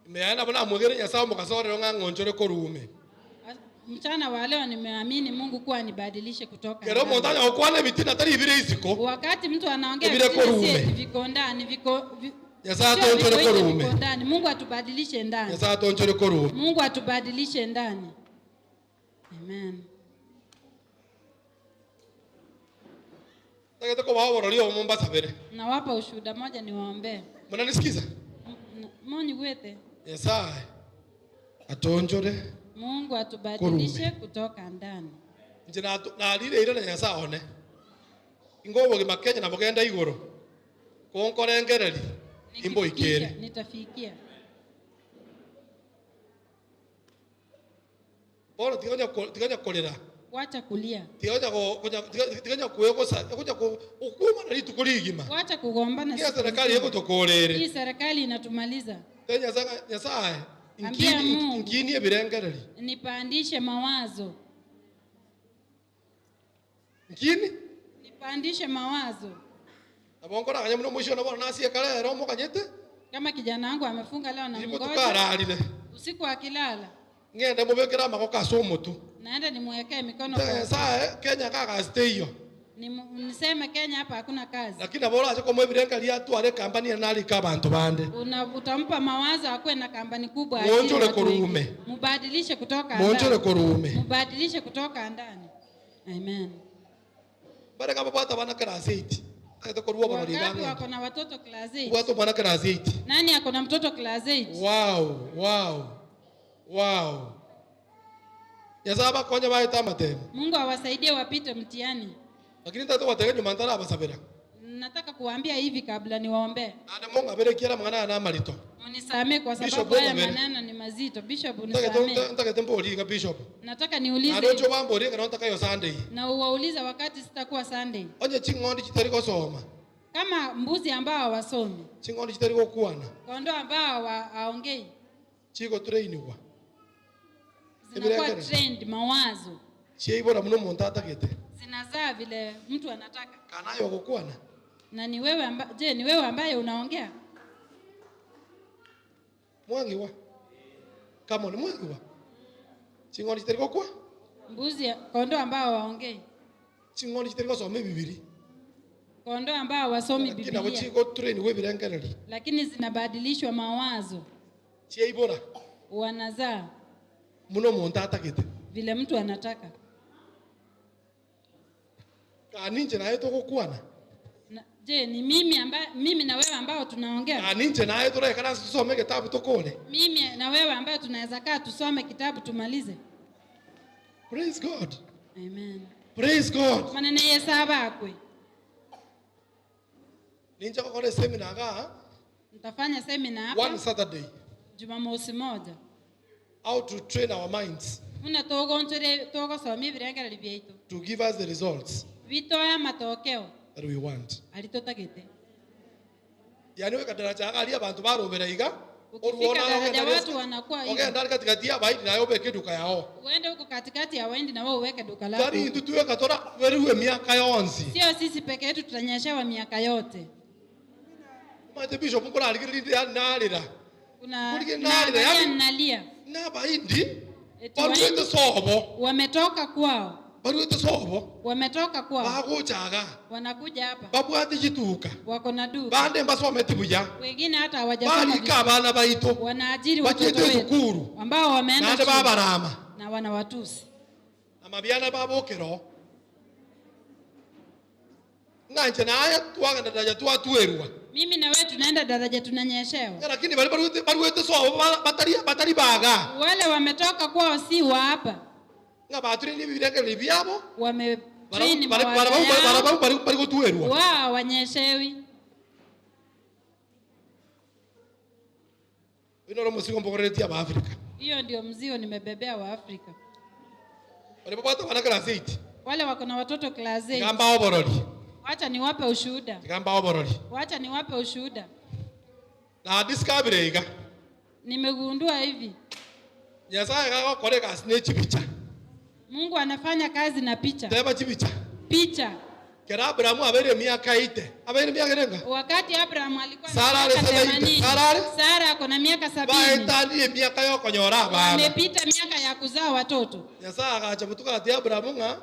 Meana bana mwegere nyasao mukasore ngonchore korume. Mchana wa leo nimeamini Mungu kuwa anibadilishe kutoka. Kero mondanya okwane bitina tari ibire isiko. Wakati mtu anaongea viko ndani Yasa tonchore korume. Mungu atubadilishe ndani. Yasa tonchore korume. Mungu atubadilishe ndani. Amen. Takete kwa wao walio Mombasa bere. Nawapa ushuhuda moja niwaombee. Mnanisikiza? Moni wete. Yasa atonchore. Mungu atubadilishe kutoka ndani. Njina na lile ile na Yasa one. Ingobo gimakenya na bogenda igoro. Konkorengereri. Imbo ikere. Nitafikia. Bora tiganya kolera. Wacha kulia. Tiganya kuekosa. Kuja ukuma na litu kuligima. Wacha kugombana. Kia serikali yako tokolere. Hii serikali inatumaliza. Tenya Nyasaye. Ingini ebirengereri. Nipandishe mawazo. Ingini? Nipandishe mawazo. Abongora kanyamuno mwisho na bwana nasi ekale romo kanyete. Kama kijana wangu amefunga leo na ngoja. Usiku akilala. Ngende mubekera makoka somo tu. Naenda nimwekee mikono kwa. Sasa Kenya kaka stay hiyo. Niseme Kenya hapa hakuna kazi. Lakini bora acha kwa mwebirenga ya tu ale kampani ya nali ka bantu bande. Utampa mawazo akwe na kampani kubwa Monjole korume. Mubadilishe kutoka ndani. Monjole korume. Mubadilishe kutoka ndani. Amen. Bare kama bata bana class 8. Wakati wako na watoto class 8. Watu bana class 8. Nani ako na mtoto class 8? Wow. Yazaba konya baita matemo. Mungu awasaidie wapite mtihani. Lakini tatu wategenyo mantara abasabira. Nataka kuambia hivi kabla niwaombe. Ana Mungu aberekiera mwana na marito. Mnisamee kwa sababu haya maneno ni mazito. Bishop unisamee. Nataka tembo uliga bishop. Nataka niulize. Arocho wambo uliga na nataka yo Sunday. Na uwauliza wakati sitakuwa Sunday. Onye chingondi chitari ko soma. Kama mbuzi ambao hawasomi. Chingondi chitari ko kuana. Kondoo ambao haongei. Chiko train wa. Zinakuwa trend mawazo. Cheibora muno muntu atakete. Zinazaa vile mtu anataka. Kanayo kukuana. Na ni wewe ni wewe ambaye unaongea? Mwangi wa. Kama ni mwangi wa. Chingoni chitari ko kwa? Mbuzi kondoo ambao waongei. Chingoni chitari ko soma Biblia. Kondoo ambao wasomi Biblia. Kina chiko train we birengereri. Lakini zinabadilishwa mawazo. Cheibora. Wanazaa muno muntu atakete. Vile mtu anataka. Kaninje naye tokukuana. Je, ni mimi na wewe ambao tunaongea? Kaninje naye tore kana tusome kitabu tokole. Mimi na wewe ambao tunaweza kaa tusome kitabu tumalize. Praise God. Amen. Praise God. Manene yesaba akwe. Ninja kokore seminar ga. Nitafanya seminar hapa. One Saturday. Jumamosi moja. How to train our minds. Muna togo somi virengereri byeito. To give us the results. Vitoya matokeo that we want. Alitotagete. Yani we kadaraja ali abantu barobera iga. Ukifika daraja watu wanakuwa hivi. Okay, ndani katikati ya baidi na yobe duka yao. Uende huko katikati ya waindi na wewe uweke duka lako. Dari tutuwe katora wewe miaka yonsi. Sio sisi peke yetu tutanyeshewa miaka yote. Mate bishop mko alikiri nalira. Kuna nalia. Na baidi. Baruete sobo. Wametoka kwao. Baruete sobo. Wametoka kwao. Bakuchaga. Wanakuja hapa. Babwate jituka. Wako na duka. Bande mbasome tibuya. Wengine hata hawajasoma. Bali kabana baito. Wanaajiri watoto wetu ambao wameenda shule. Na babarama. Na wanawatusi. Na mabiana babokero. Nganje naye tuwaga daraja tuwerwa. Mimi na wewe tunaenda daraja tunanyeshewa. Lakini baruete sobo batari baga. Wale wametoka kwao si wa hapa. Ngabatri ni bireke libiabo. Wametrain mawala Barikutuerwa. wao wanyeshewi. Ino musigo mbogoretia ba Afrika. Hiyo ndio mzigo nimebebea wa Afrika. Wale baba wana class 8. Wale wako na watoto class 8. Gamba oboroli. Wacha niwape ushuhuda. Gamba oboroli. Wacha niwape ushuhuda. Na discovery iga. Nimegundua hivi. Nyasaye kako kore kasine chipicha. Mungu anafanya kazi na picha. Teba chipicha. Picha. Kera Abrahamu abere miaka 8. Abere miaka renga. Wakati Abraham alikuwa Sara Sara ako na miaka 70. Baetani miaka yo konyora baba. Amepita miaka ya kuzaa watoto. Nyasaye akacha mutuka ati Abrahamu nga.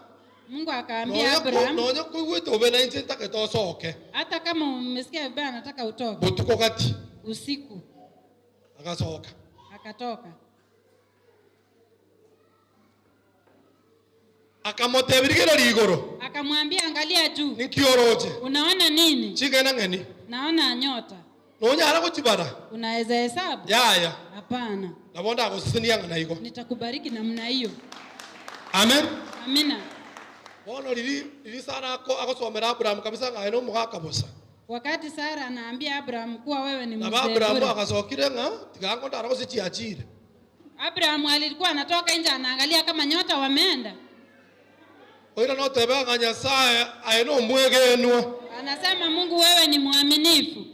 Mungu akaambia Abraham, nonya kuwete obena nje take soke. hata kama umesikia vibaya nataka utoke. Butuko kati. Usiku. Akasoka. Akatoka. Akamotebirigero ligoro. Akamwambia angalia juu. Nikioroje. Unaona nini? Chigena ngeni. Naona nyota. Nonya ara kuchibara. Unaweza hesabu? Ya. Hapana. Nabonda akosisini yanga naiko. Nitakubariki namna hiyo. Amen. Amina. Bono lili Sara akosomera Abraham kabisa ngaino mugaka bosa. Wakati Sara anaambia Abraham kuwa wewe ni mzee. Na Abraham akasokire nga tigango ndaro sichiachire. Abraham alikuwa anatoka nje anaangalia kama nyota wameenda. Oira no tebe nga Nyasaye aino mwegenwa. Anasema Mungu wewe ni mwaminifu.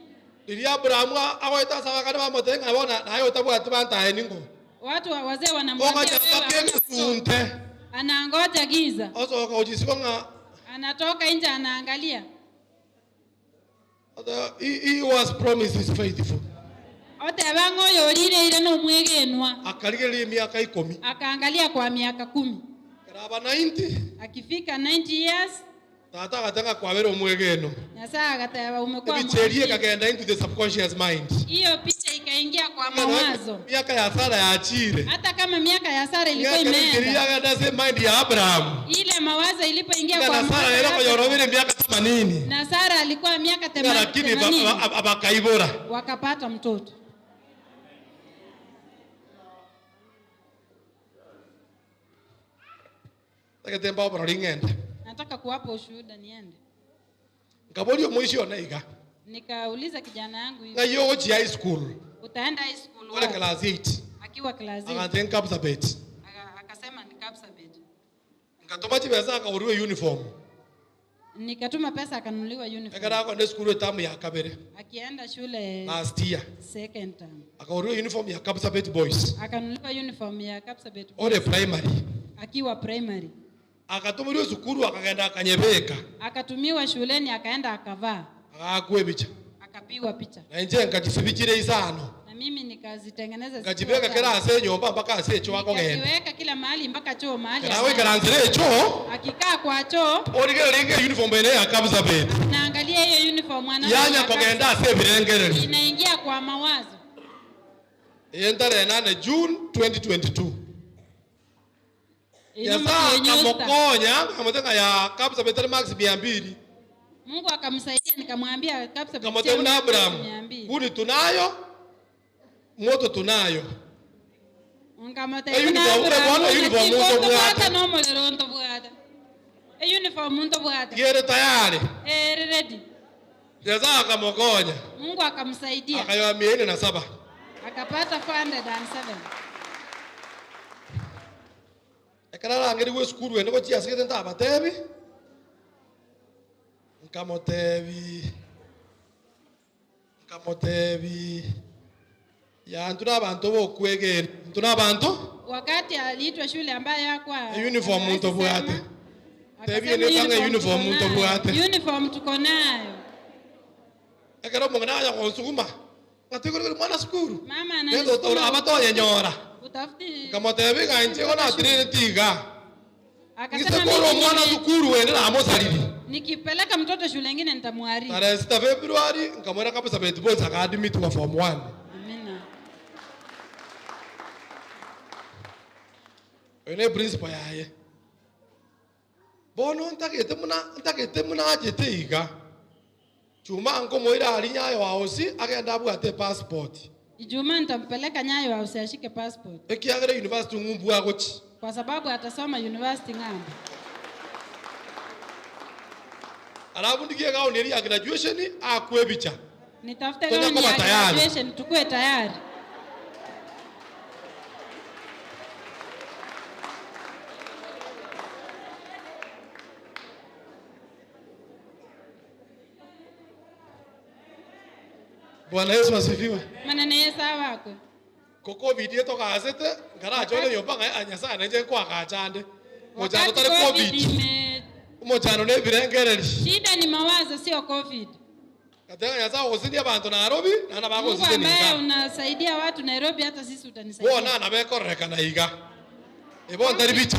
Lili Abraham agoita sawa kana bamotenga bona nayo tabwa tibanta eningo. Watu wazee wanamwambia wewe anangoja giza. Osoka ujisiko nga Anatoka nje anaangalia. He was promised is faithful. Otebango yorire ile no mwegenwa. Akaligeli miaka 10. Akaangalia kwa miaka 10. Karaba 90. Akifika 90 years. Tata katanga kwa wero mwegeno. Nyasaye akataba umekuwa mcherie kakaenda into the subconscious mind. Hiyo picha ikaingia kwa mawazo. Miaka ya Sara ya achire. Hata kama miaka ya Sara ilikuwa imeenda. Ile mind ya Abraham. Ile mawazo ilipoingia kwa mawazo. Na Sara ile kwa yorobile miaka 80. Na Sara alikuwa miaka 80. Lakini abakaibora. Wakapata mtoto. Taketemba bora lingenda. Nataka kuwapa ushuhuda niende. Ngaboli mwisho onaiga. Nikauliza kijana yangu hivi. Ngayo uchi high school. Utaenda high school wapi? Class 8. Akiwa class 8. Akatenga Kapsabet. Akasema ni Kapsabet. Ngatoma chibesa akauriwe uniform. Nikatuma pesa akanunuliwa uniform. Akara kwenda school tamu ya kabere. Akienda shule last year. Second term. Akauriwe uniform ya Kapsabet boys. Akanunuliwa uniform ya Kapsabet boys. Ore primary. Akiwa primary. Akatumiwa sukuru akaenda akanyebeka. Akatumiwa shuleni akaenda akavaa. Akakwe picha. Akapigwa picha. Na nje ngatifichire isano. Na mimi nikazitengeneza ngajibeka kila ase nyomba mpaka ase choo wako genda. Niweka kila mahali mpaka choo mahali. Na wewe karanzire choo. Akikaa kwa choo. Orige linge uniform ene ya Kapsabet. Naangalia hiyo uniform ana. Yanya kogenda ase birengereri. Inaingia kwa mawazo. Entare 8 June 2022. Yasa kamokonya amotenga ya Kapsabet max 200. Mungu akamsaidia nikamwambia Kapsabet. Kamotenga na Abraham. Kuni tunayo. Moto tunayo. Nkamotenga na Abraham. Uniform moto bwata no molero nto bwata. Uniform nto bwata. Yere tayari. Ready. Yasa kamokonya. Mungu akamsaidia. Akayo 407. Akapata 407. Ekara ngeri we school we ngo chia sikete ntaba tebi. Nkamotebi. Ya ntuna abantu bokwegera. Ntuna abantu? Wakati aliitwa shule ambaye hakuwa uniform mtu bwate. Tebi ni kanga uniform mtu bwate. Uniform tuko nayo. Ekara mongana ya konsuma. Ngatikuri mwana skuru. Mama ana. Ndio tola abato yenyora. Utafuti. Kamotebi kanche ona trinitiga. Akasema mwana skuru wende na amosalili. Nikipeleka mtoto shule nyingine nitamwari. Tarehe 6 February nkamwona Kapsabet boys akadmit kwa form 1. Amina. Ene principal yaye. Bono ntakete muna ajete iga. Chuma anko moira ali Nyayo House agenda bwate passport. Ijumaa nitampeleka Nyayo House ashike passport. Ekiagere university ngumbu agochi. kwa sababu atasoma university ng'ambo. Alafu ndikie gauni ya graduation akue picha. Nitafute gauni ya graduation tukue tayari. Bwana Yesu asifiwe. Manene Yesu wako. Koko video to gazete ngara jole yobanga anyasa na je kwa kachande. Mojano tale COVID. Mojano ne birengereri. Shida ni mawazo sio COVID. Katanga yasa usindi abantu Nairobi na na bango usindi ni. Wewe unasaidia watu Nairobi hata sisi utanisaidia. Bona na be koreka na iga. Ebo ndari bicha.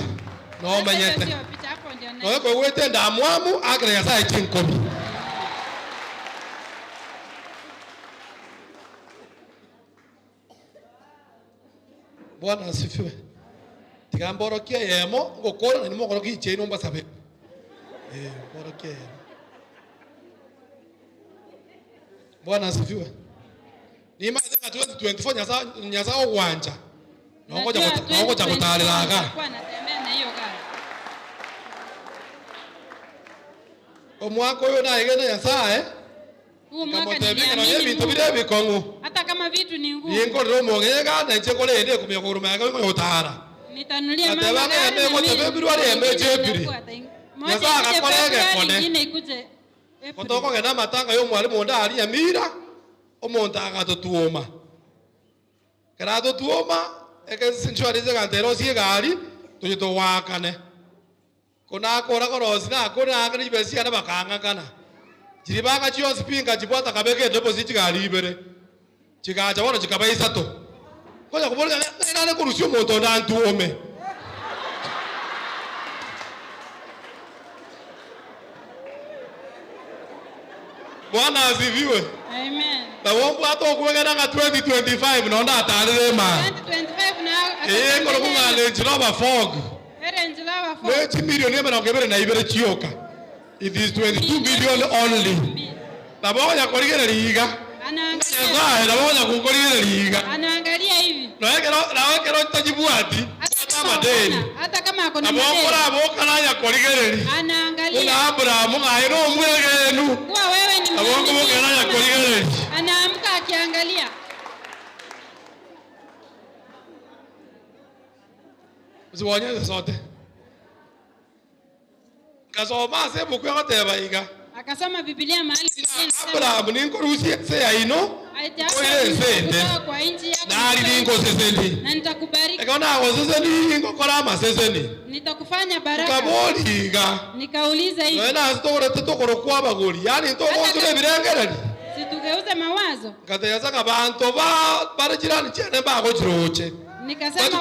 No manyete. Sio picha hapo ndio na. No ko wete ndamwamu akre yasa ichinkobi. Bwana asifiwe. Tikamborokia yemo ngokora na nimokoroki cheno mbasabe. Borokia yemo. Bwana asifiwe. Ni maze ka 2024 nyasa ogwanja. Nongoja kutalelaga. Kwa natembea na hiyo gari. Omwako yo na igene yasa Huu mwaka ni hata kama vitu ni ngumu. Yengo romo ngega na ncheko le ende kumyoguruma yaka ngotara. Nitanulia mama gari na mimi. February emejepiri. Nyasa akakolege kone. Nyingine ikuje. Kotoko ngena matanga yo mwalimu ndali ya mira. Omonta agatotuoma. Karato tuoma eke sinchwarize kantero sie gari tujito wakane. Kona akora korosi na akora akani besi ana bakanga kana. Jiribanga chiyo spinga chibwata kabeke deposit gari ibere. Chikacha wona chikabaisa to. Koja kubolga nane kurusio moto ndantuome. Bwana asifiwe. Amen. Tawomba ato kuweka nga 2025 naona atalele ma. 2025 na. Ngoro kungale njiloba fog. Njiloba fog. Wechi milioni ema ngebere na ibere chioka. It is 22 billion only. Taboya koligere liga. Anaangalia. Taboya kukoligere liga. Anaangalia hivi. Nawekero tajibuati. Hata kama ako na madeni. Abokora abokana ya koligere. Anaangalia. Una Abraham ngaino mwegenu. Kwa wewe ni abokana ya koligere. Anaamka akiangalia. Ziwanya zote. Kasoma sebo kwa teba iga. Akasoma Biblia mahali Abraham ninko rusi se aino. Kwa inji yako. Na ninko seseni. Na nitakubariki. Ekaona seseni ninko kora maseseni. Nitakufanya baraka. Kaboli iga. Nikauliza hivi. Wewe na store tetokoro kwa bagoli. Yani ntoko tule birengerani. Situgeuze mawazo. Katayasa kabanto ba jirani chene ba ko chiroche. Nikasema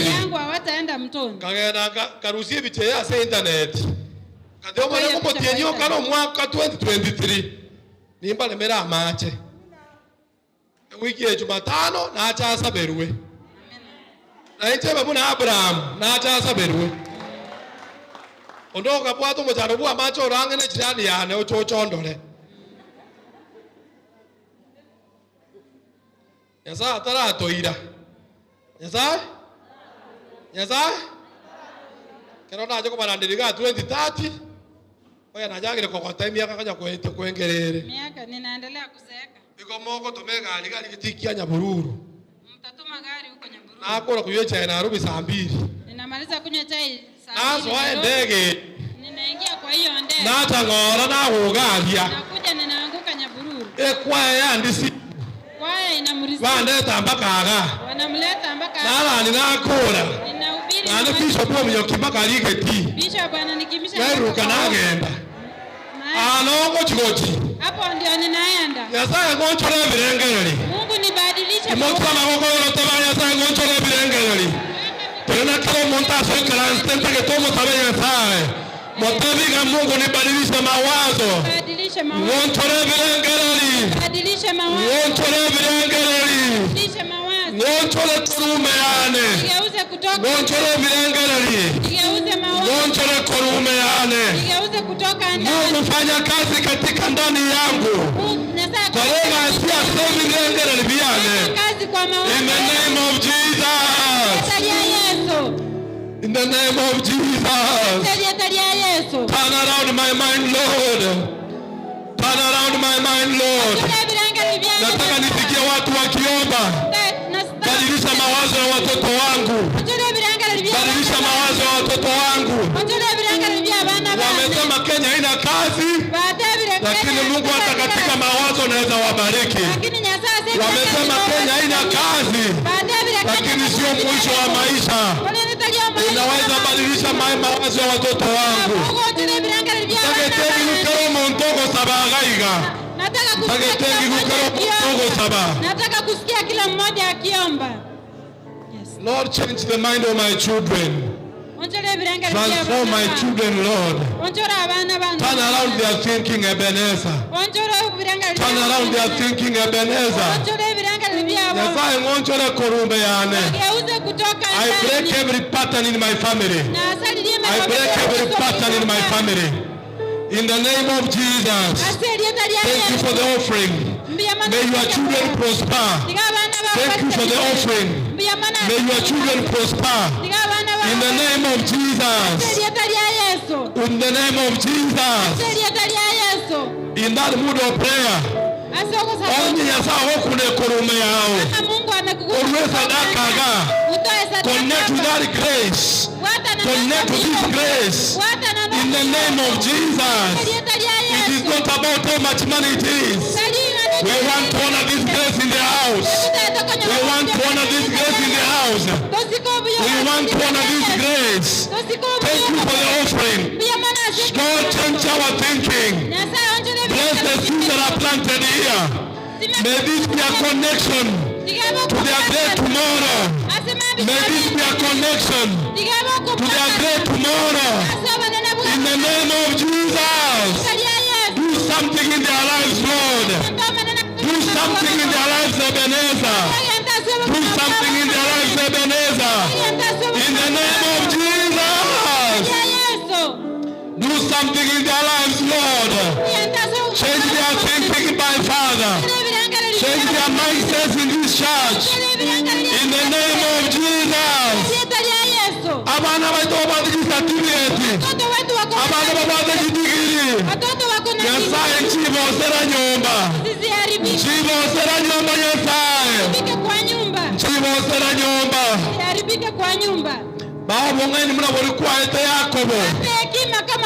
yangu hawataenda mtoni. Kagenda karusie biche ya se internet. Kadeo mwana kumotienyo kano mwaka 2023. Nimba lemera amache. Wiki ya Jumatano na acha saberwe. Na iche babu na Abraham na acha saberwe. Ondoka bwato mojaro bwa macho range ne jirani yane ochochondole. Yasa atara atoira. Yasa kero na joko barandiriga 2030 oya najagire kokota miaka kaja kwete kwengerere miaka ninaendelea kuzeeka iko moko tumega gari kitikia Nyabururu mtatuma gari huko Nyabururu na akora kunywa chai Nairobi saa 2 ninamaliza kunywa chai saa 2 na zoe ndege ninaingia kwa hiyo ndege na tangora na hugalia nakuja ninaanguka Nyabururu kwaya ndisi kwaya inamuriza bandeta mpaka wanamleta mpaka na ninakora ninahubiri na bishop wa mnyokimaka aligeti bishop ananikimbisha ngairuka nagenda anongo chigoti hapo ndio ninaenda Nyasaye gonchore birengereri Mungu nibadilishe Mungu amagogoro tabaya Nyasaye gonchore birengereri tena kama montaso ikarastenta que tomo sabe Nyasaye motabiga Mungu nibadilishe mawazo badilishe mawazo gonchore birengereri badilishe mawazo gonchore birengereri badilishe mawazo gonchore kurumeane nigeuze kutoka gonchore birengereri nigeuze mawazo gonchore kurumeane nigeuze kutoka ndani Mungu fanya kazi katika ndani yangu kwa leo asia semi birengereri biane kazi kwa mawazo in the name of Jesus. Yesu In the name of Jesus. Turn around my mind, Lord. Turn around my mind, Lord. Nataka nisikie watu wakiomba. Badilisha mawazo ya watoto wangu. Badilisha mawazo ya watoto wangu. Wamesema Kenya haina kazi, lakini Mungu hata katika mawazo anaweza wabariki. Wamesema Kenya haina kazi, lakini sio mwisho wa maisha. Unaweza badilisha mawazo ya watoto wangu. Nataka kusikia kila mmoja akiomba. Lord, change the mind of my children. Transform my children, Lord. Turn around their thinking, Ebenezer. Turn around their thinking, Ebenezer. I break every pattern in my family. I break every pattern in my family. In the name of Jesus. Thank you for the offering. May your children prosper. Thank you for the offering. May your children prosper. In the name of Jesus. In the name of Jesus. In that mood of prayer. Connect to that grace. Connect to this grace. In the name of Jesus. It is not about how much money it is. We want to honor this grace in the house. We want to honor this grace in the house. We want to honor this grace. Thank you for the offering. God, change our thinking. Bless the seeds that are planted here. May this be a connection to their great tomorrow. May this be a connection to their great tomorrow. In the name of Jesus. Do something in their lives, Lord. Do something in their lives, Ebenezer. Do something in their lives, Ebenezer. In the name of Jesus. Do something in their lives, Lord. Change their thinking, my Father. Change their mindsets in this church. In the name of Jesus. Abana baitobadiki certificate. Abana babadiki degree. Nyasaye nchibo sera nyumba. Nchibo sera nyumba Nyasaye. Nchibo sera nyumba. Bao bongaini muna walikuwa ete Yakobo.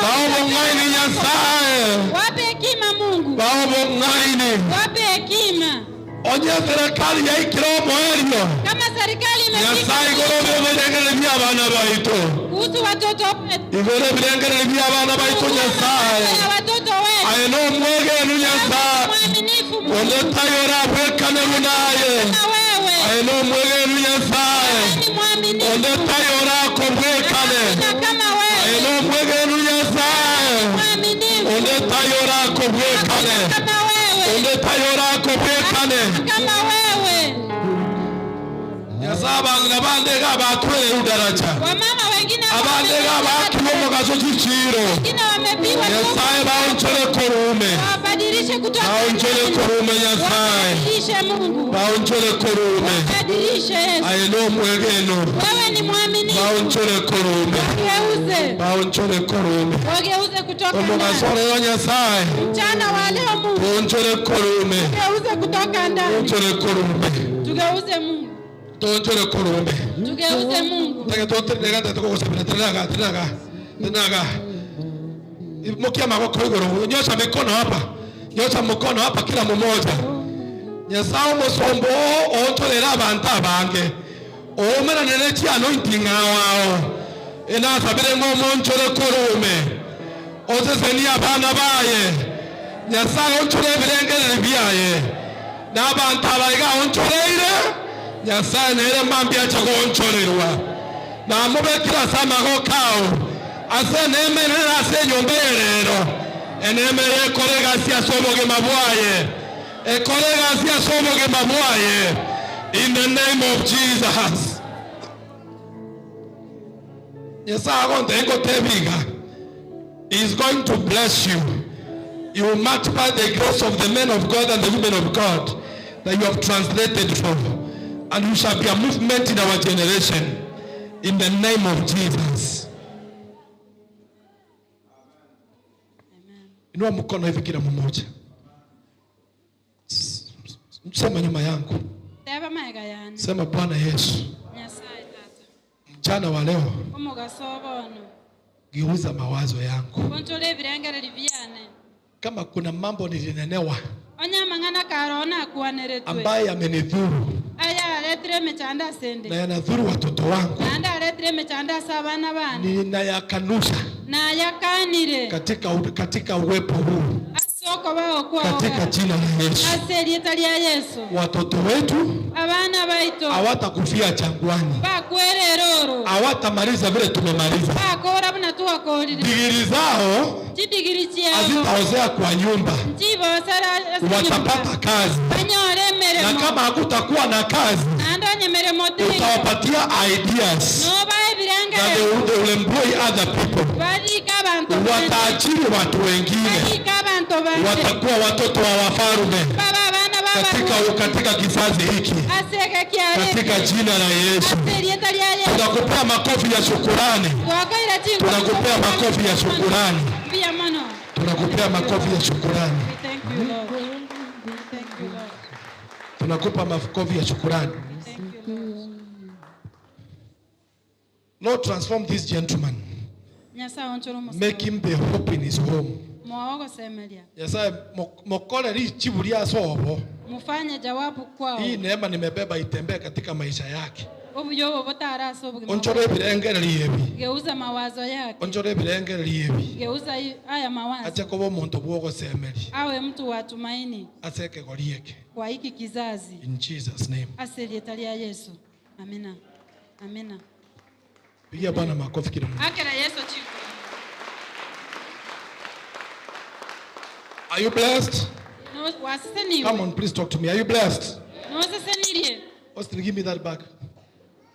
Bao bongaini Nyasaye. Wape hekima Mungu. Bao bongaini. Wape hekima. Onye serikali ya ikiromo elio. Kama serikali imefika. Nyasaye gorobe bilengele bya abana baito. Kuhusu watoto wetu. Igore bilengele bya abana baito Nyasaye. Watoto wetu. Ayeno mwege nu Nyasaye. Mwaminifu Mungu. Onde tayora bwekane munaye. Wewe. Ayeno mwege nu Nyasaye. Onde tayora kobwekane. Kama wewe. Ayeno mwege nu Nyasaye. Mwaminifu. Onde tayora kobwekane. Kama wewe. Onde tayora kobwekane. Kama wewe. Nyasaba ngabande gabatwele udaracha. Wamama wengine Abande gabakiwomo gasochiciro. wengine wamepiwa. Nyasaye baonchole korume. Wabadilishe kutoka. Baonchole korume Nyasaye. Wabadilishe Mungu. Baonchole korume. Wabadilishe Yesu. Ayeno mwegeno. Wewe ni mwaminifu. Baonchole korume. Wageuze. Baonchole korume. Wageuze kutoka Omo ndani. gasore yo Nyasaye. Mchana wa leo Mungu. Baonchole korume. Tugeuze kutoka ndani. Baonchole korume. Tugeuze Mungu. Baonchole korume. Tugeuze Mungu. Taka tote neganda tukosabira tenaga. Mokia maboko igoro. Nyosha mikono hapa. Nyosha mkono hapa kila mmoja. Nyasaye musombo ontolera abantu abange. Omera nenechi anointing awao. Ena sabire ngomo nchole korume. Ozeseni abana baye. Nyasaye onchole birengere biaye. Na abantu abayiga oncholeire. Nyasaye nere mambi acha goncholerwa. Na mubekira sama gokao. Ase nemere ase nyomberero. Enemere kolega sia soboge mabwaye. Kolega sia soboge mabwaye. In the name of Jesus. Nyasaye agondengo tebiga. Is going to bless you. You will multiply the grace of the men of God and the women of God that you have translated for. And you shall be a movement in our generation. In the name of Jesus. Amen. Inua mkono hivi kila mmoja. Sema nyuma yangu. Teba maega yani. Sema Bwana Yesu. Nyasaye tata. Mchana wa leo Omugasobono. geuza mawazo yangu. Konchole virengere livyane. Kama kuna mambo nilinenewa Onyama ngana karona kuaneretwe. ambaye amenidhuru Aya aletre mechanda sende. na yanadhuru watoto wangu, Nanda aletre mechanda sabana bana. ninayakanusha Na yakanire. katika uwepo huu, Asoko bao kwa katika jina la Yesu. Aseri italia Yesu. Watoto wetu Abana baito. hawatakufia jangwani, Bakwere roro. hawatamaliza vile tumemaliza. Bakora buna tuwa korire. Digiri zao Chidigiri chiao. hazitaozea kwa nyumba, Chibo sara. watapata kazi, Banyore meremo. na kama hakutakuwa na kazi Ando nyemeremo tiri. utawapatia ideas No bae viranga. na they will employ other people. Badika bantu. Wataajiri watu wengine, Badika bantu bande. watakuwa watoto wa wafalme Baba bana baba. katika kizazi hiki, Aseka kiare. katika jina la Yesu. Aseri italia Yesu. Tunakupea makofi ya shukurani, Wakaira chingo. tunakupea makofi ya shukurani, Pia mano. tunakupea makofi ya shukurani, We thank you Lord. We thank you Lord. tunakupa makofi ya shukurani. Thank you Lord. Lord, transform this gentleman, Nyasaye onchoro musa. make him the hope in his home. Mwaogo semelia. Nyasaye mokole ri chiburia sobo, Mufanye jawabu kwao. hii neema nimebeba itembee katika maisha yake. Obuyo botara asobugi. Onchore birengere yebi, Geuza mawazo yake. onchore birengere yebi, Geuza haya mawazo. acha kuba omuntu bwogo semeri, Awe mtu wa tumaini aseke gorieke. kwa hiki kizazi. In Jesus name. Asili italia Yesu. Amina. Amina. Pigia Bwana makofi kila mmoja. Akera Yesu chiko. Are you blessed? No waseniwe. Come on, please talk to me. Are you blessed? No sesenirie. Austin, give me that bag.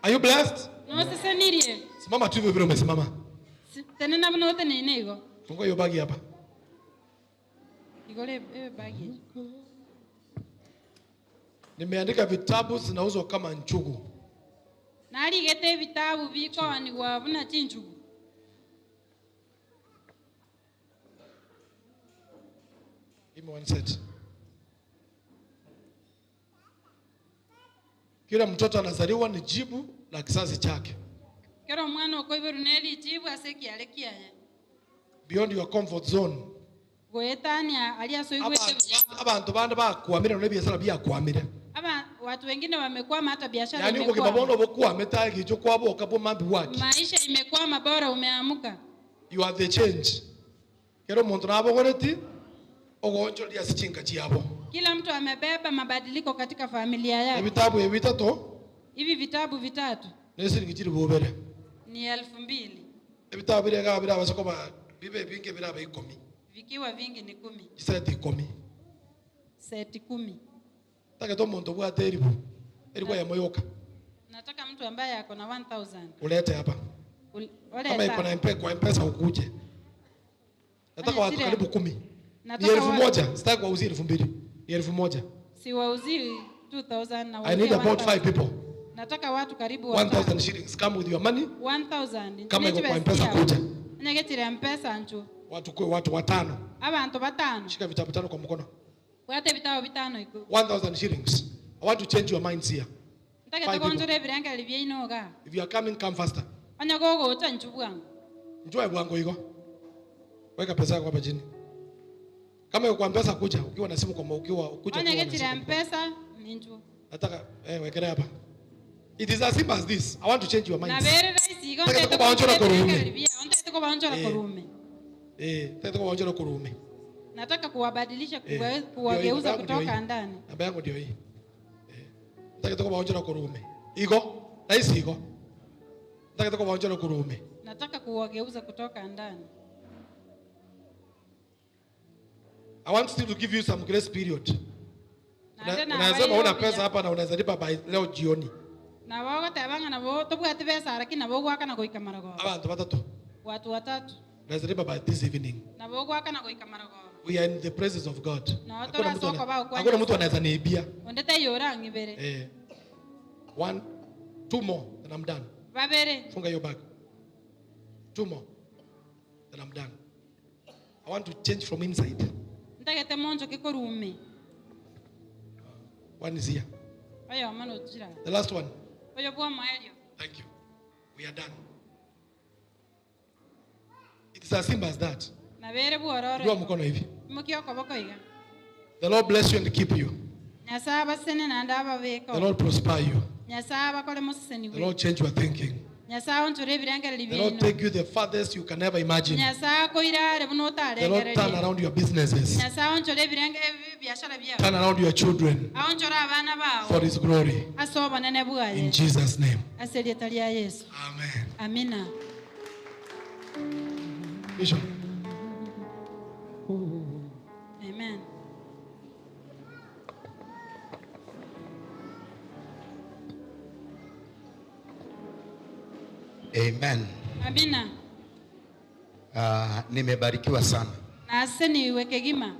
Are you blessed? No sesenirie. Simama tu hivyo vile umesimama. Tenena mnote ninego. Fungua hiyo bagi hapa. Igole bagi. Nimeandika vitabu zinauzwa kama nchugu. Nali gete vitabu biko ni wabuna chinchugu. Give me one set. Kila mtoto anazaliwa ni jibu la kizazi chake. Kero mwana okoiberu neli chibu aseki alekiaye. Beyond your comfort zone. Goetania aliasoibwe. Abantu bande bakwamire no biashara byakwamire. Aba watu wengine wamekwama hata biashara Yani uko imekwama. kibabono bokuame tagi cyo kwabo kabo mambi waki. Maisha imekwama bora umeamuka. You are the change. Kero muntu nabo goreti ogonjo dia sichinga chiabo. Kila mtu amebeba mabadiliko katika familia yake. Ebitabu ebitato Hivi vitabu vitatu nesi ngitiri bobere. ni 2000. Ebitabu birega biraba sokoba bibe binge biraba 10. Vikiwa vingi ni 10. Iseti 10. Seti 10. Taka to muntu bwa teribu. Eriko ya moyoka. Nataka mtu ambaye ako na 1000. Ulete hapa. Kama iko na M-Pesa ukuje. Nataka watu karibu 10. Ni 1000, sitaki kuwauzia 2000. Ni 1000. Siwauzii 2000 na I need about 5 people. Nataka watu karibu 1000 shillings. Come with your money. 1000. Kama iko kwa M-Pesa kuja. Nyegetire M-Pesa nchu. Watu watano. Abantu batano. Shika vitabu 5 kwa mkono. Wate bitabo bitano iko. 1000 shillings. I want to change your minds here. Ntaka 5 people. takonjore biranga libyeinoga. If you are coming, come faster. Onyagogo utanchu bwangu. Njoo bwangu iko. Weka pesa yako hapa chini. Kama iko kwa M-Pesa kuja, ukiwa na simu kwa ukiwa kuja. Onyagetire M-Pesa ninchu. Nataka wekelea hapa. It is as simple as this. I want to change your Na minds. bere raisi iko Nataka nte kubaonjora kurume. Onte ko baonjora kurume. Nataka kuwaonjera kurume. Nataka kuwabadilisha kuwageuza kutoka ndani. Namba yangu ndio hii. Nataka kuwaonjera kurume. Iko? Raisi iko. Nataka kuwaonjera kurume. Nataka kuwageuza kutoka ndani. I want still to give you some grace period. Unasema una pesa hapa na unaweza lipa by leo jioni. Na wao tabanga na wao tobwate pesa lakini nabo gwaka na goika marago. Abantu batatu. Watu watatu. Unaweza lipa by this evening. Nabo gwaka na goika marago. We are in the presence of God. Hakuna mtu anaweza niibia. Ondeta yora ngibere. 1 2 more and I'm done. babere Funga your bag. 2 more. Then I'm done. I want to change from inside. ndagete monjo kikorume 1 is here. oyo mano tujira The last one. oyo bwa maelio Thank you. We are done. It is as simple as that. nabere bwororo Dua mkono hivi. mukioko bokoiga The Lord bless you and keep you. nyasaba sene nanda ababeko The Lord prosper you. nyasaba kole museni The we Lord change your thinking. nyasaba onjure birengere The Lord libino take you the farthest you can ever imagine. nyasaba koirare buno The Lord turn tarengere around your businesses. nyasaba onjure birengere biashara byao Turn around your children aonjora abana for bawo His glory. asoba nene In bwaye Jesus' name. aseli talia Yesu Amen. amina Bishop. amen Amen. amina Nimebarikiwa sana na aseni wekegima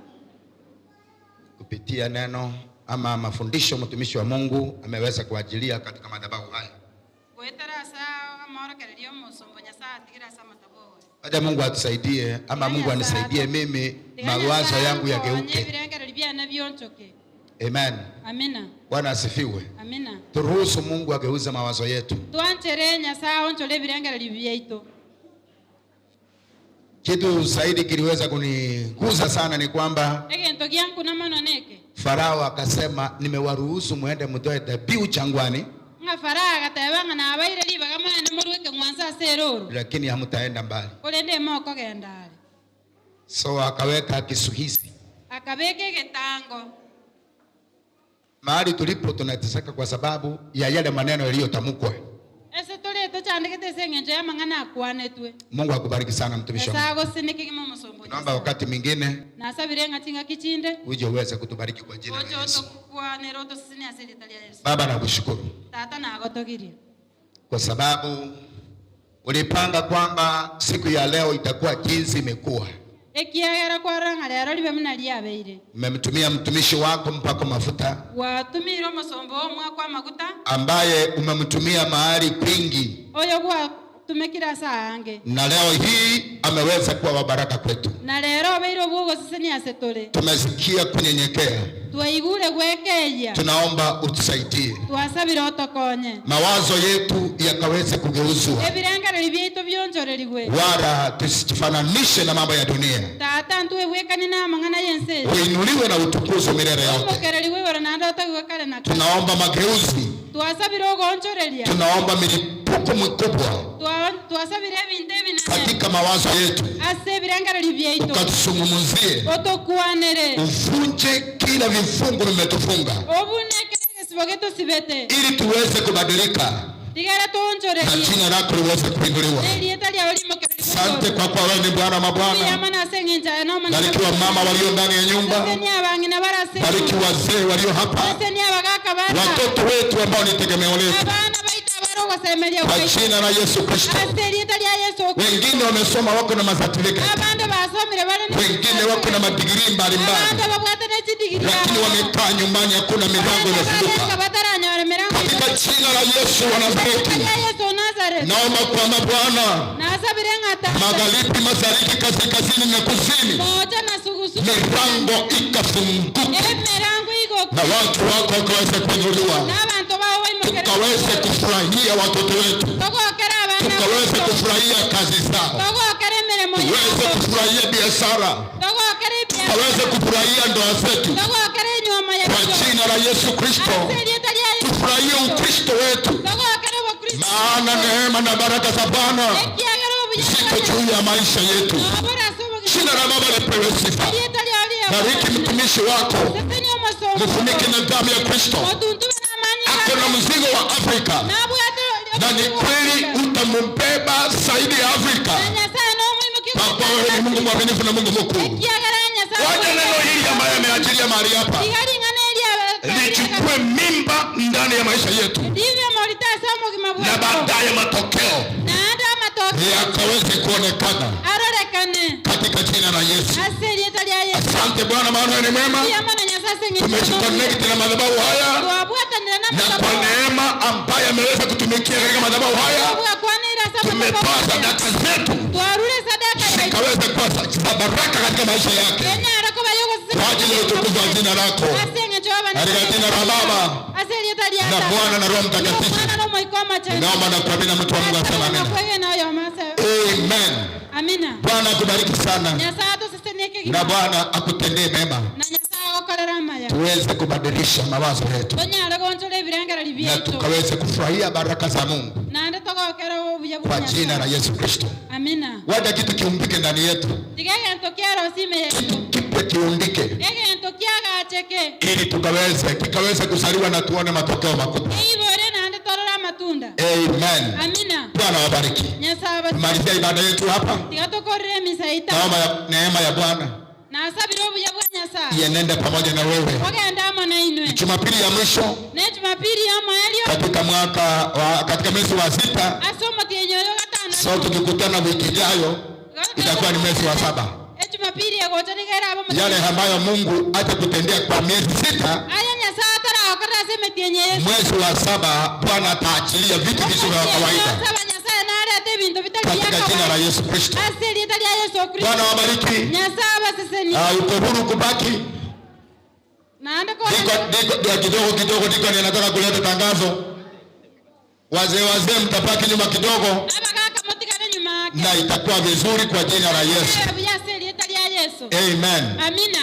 kupitia neno ama mafundisho mtumishi wa Mungu ameweza kuajilia katika madhabahu haya. goetara sa amora kelio musombo nyasa tigira sa matabowe Acha Mungu atusaidie ama Mungu anisaidie mimi mawazo yangu yageuke. birengere libya na byonchoke Amen. amina Bwana asifiwe. amina Turuhusu Mungu ageuze mawazo yetu. twanchere nyasa onchole birengere libyaito Kitu zaidi kiliweza kuniguza sana ni kwamba egento gyangu na manoneke Farao akasema nimewaruhusu muende mtoe dhabihu changwani, nga faraga tabanga na abaire liba kama ne murweke mwanza seroro lakini hamtaenda mbali. kolende moko gendale So akaweka kisuhisi. akabeke getango Mahali tulipo tunateseka kwa sababu ya yale maneno yaliyotamkwa. ese tole to chandikete sengenje ya mangana akwanetwe Mungu akubariki sana mtumishi wangu. esago siniki mo musombo Naomba wakati mwingine na sabirenga tinga kichinde uje uweze kutubariki kwa jina la ojo Yesu. to kwa neroto sini asili talia Yesu Baba nakushukuru tata na agotogiria kwa sababu ulipanga kwamba siku ya leo itakuwa jinsi imekuwa. ekiagera kwa ranga lero libe mnali abeire Umemtumia mtumishi wako mpako mafuta watumira musombo omwa kwa maguta ambaye umemtumia mahali kwingi, oyo kwa tumekira saange na leo hii ameweza kuwa wa baraka kwetu. na lero beiro bugo sisini asetole Tumesikia kunyenyekea, twaigure gwekeya tunaomba utusaidie twasabira otokonye mawazo yetu yakaweze kugeuzwa, ebirengere libyito byonjorerigwe wala tusifananishe na mambo ya dunia. tata ntwe wekani na mangana yense Uinuliwe na utukuzwe milele yote. omokererigwe wera na ndoto gwekale na Tunaomba mageuzi, twasabira ogonchoreria tunaomba milipuko mikubwa twasabira ebintu ebinene katika mawazo yetu, ase ebirengere libyito ukatusungumuzie, otokwanere uvunje kila vifungo vimetufunga, obunekere sibogeto sibete ili tuweze kubadilika tigara na tonchoreria jina lako liweze kuinuliwa. elieta lya olimo kererigwe Asante kwa kuwa wewe ni Bwana wa mabwana. yamana sengenja no mana Barikiwa mama walio ndani ya nyumba, seni abangina barase bariki wazee walio hapa, seni abagaka bana watoto wetu ambao ni tegemeo letu, abana baita baro wasemelia kwa kwa jina la Yesu Kristo. elieta lya Yesu Wengine wamesoma wako na masertifiketi, abanda basomire bari wengine wako na madigrii mbalimbali, abanda babwate ne chidigiri lakini wamekaa nyumbani, hakuna milango imefunguka. bataranya mirango Katika jina la Yesu wa Nazareti, ya Yesu Nazareth naomba kwa Bwana, na sabiranga ta magharibi, mashariki, kaskazini na kusini, moja na sugusu milango ikafunguka mirango iko na watu wako wakaweze kuinuliwa, na abantu bawo imokere tukaweze kufurahia watoto wetu, tokokera abana tukaweze kufurahia kazi zao, tokokere miremo tuweze kufurahia biashara, tokokere pia tukaweze kufurahia ndoa zetu tokokere nyoma ya kwa jina la Yesu Kristo. elieta lya Yesu Tufurahie Ukristo wetu, tokokere wa Kristo maana neema na baraka za Bwana kiagero ziko juu ya maisha yetu. abora sobo Jina la Baba lipewe sifa. elieta lya Yesu Bariki mtumishi wako, sefeni omosomo mfunike na damu ya Kristo. otuntume na amani Ako na mzigo wa Afrika, na bwate na ni kweli utamumbeba zaidi ya Afrika. nyasaye no muhimu kiko Baba, wewe ni Mungu mwaminifu na Mungu mkuu. kiagera nyasaye Wacha neno hili ambayo ameachilia mahali hapa igari ngane elia lichukue mimba ndani ya maisha yetu, ndivyo maulita samo na kimabwa baadaye matokeo na anda matoke yakaweze kuonekana arorekane katika jina la Yesu. aseli etalia Yesu Asante Bwana, maana wewe ni mwema. yamana nyasase ngene Tumejiconnect na madhabahu haya, wabwata ndana na kwa neema ambaye ameweza kutumikia katika madhabahu haya, tumetoa sadaka zetu zikaweze kuwa za baraka katika maisha yake kwa ajili ya utukufu wa jina lako, katika jina la Baba na Mwana na Roho Mtakatifu. Naomba na kuamini mtu wa Mungu asema amen. Amina. Bwana akubariki sana na Bwana akutendee mema, tuweze kubadilisha mawazo yetu na tukaweze kufurahia baraka za Mungu kwa jina la Yesu Kristo. Amina. Wacha kitu kiumbike ndani yetu, kitu kiundike ili kikaweze kuzaliwa na tuone matokeo makubwa. Amen. Amina. Bwana wabariki. Tumalizia ibada yetu hapa. Naomba neema ya Bwana ienende pamoja na wewe. Jumapili ya mwisho katika mwezi wa 6. So tukikutana wiki ijayo itakuwa ni mwezi wa 7. Yale ambayo Mungu atakutendea kwa miezi 6, mwezi wa 7 Bwana ataachilia vitu visivyo vya kawaida katika jina la Yesu Kristo. Bwana wabariki. Uko huru kubaki. Kidogo niko ninataka kuleta tangazo. Wazee mtabaki nyuma kidogo na itakuwa vizuri kwa jina la Yesu. Amen. Amina.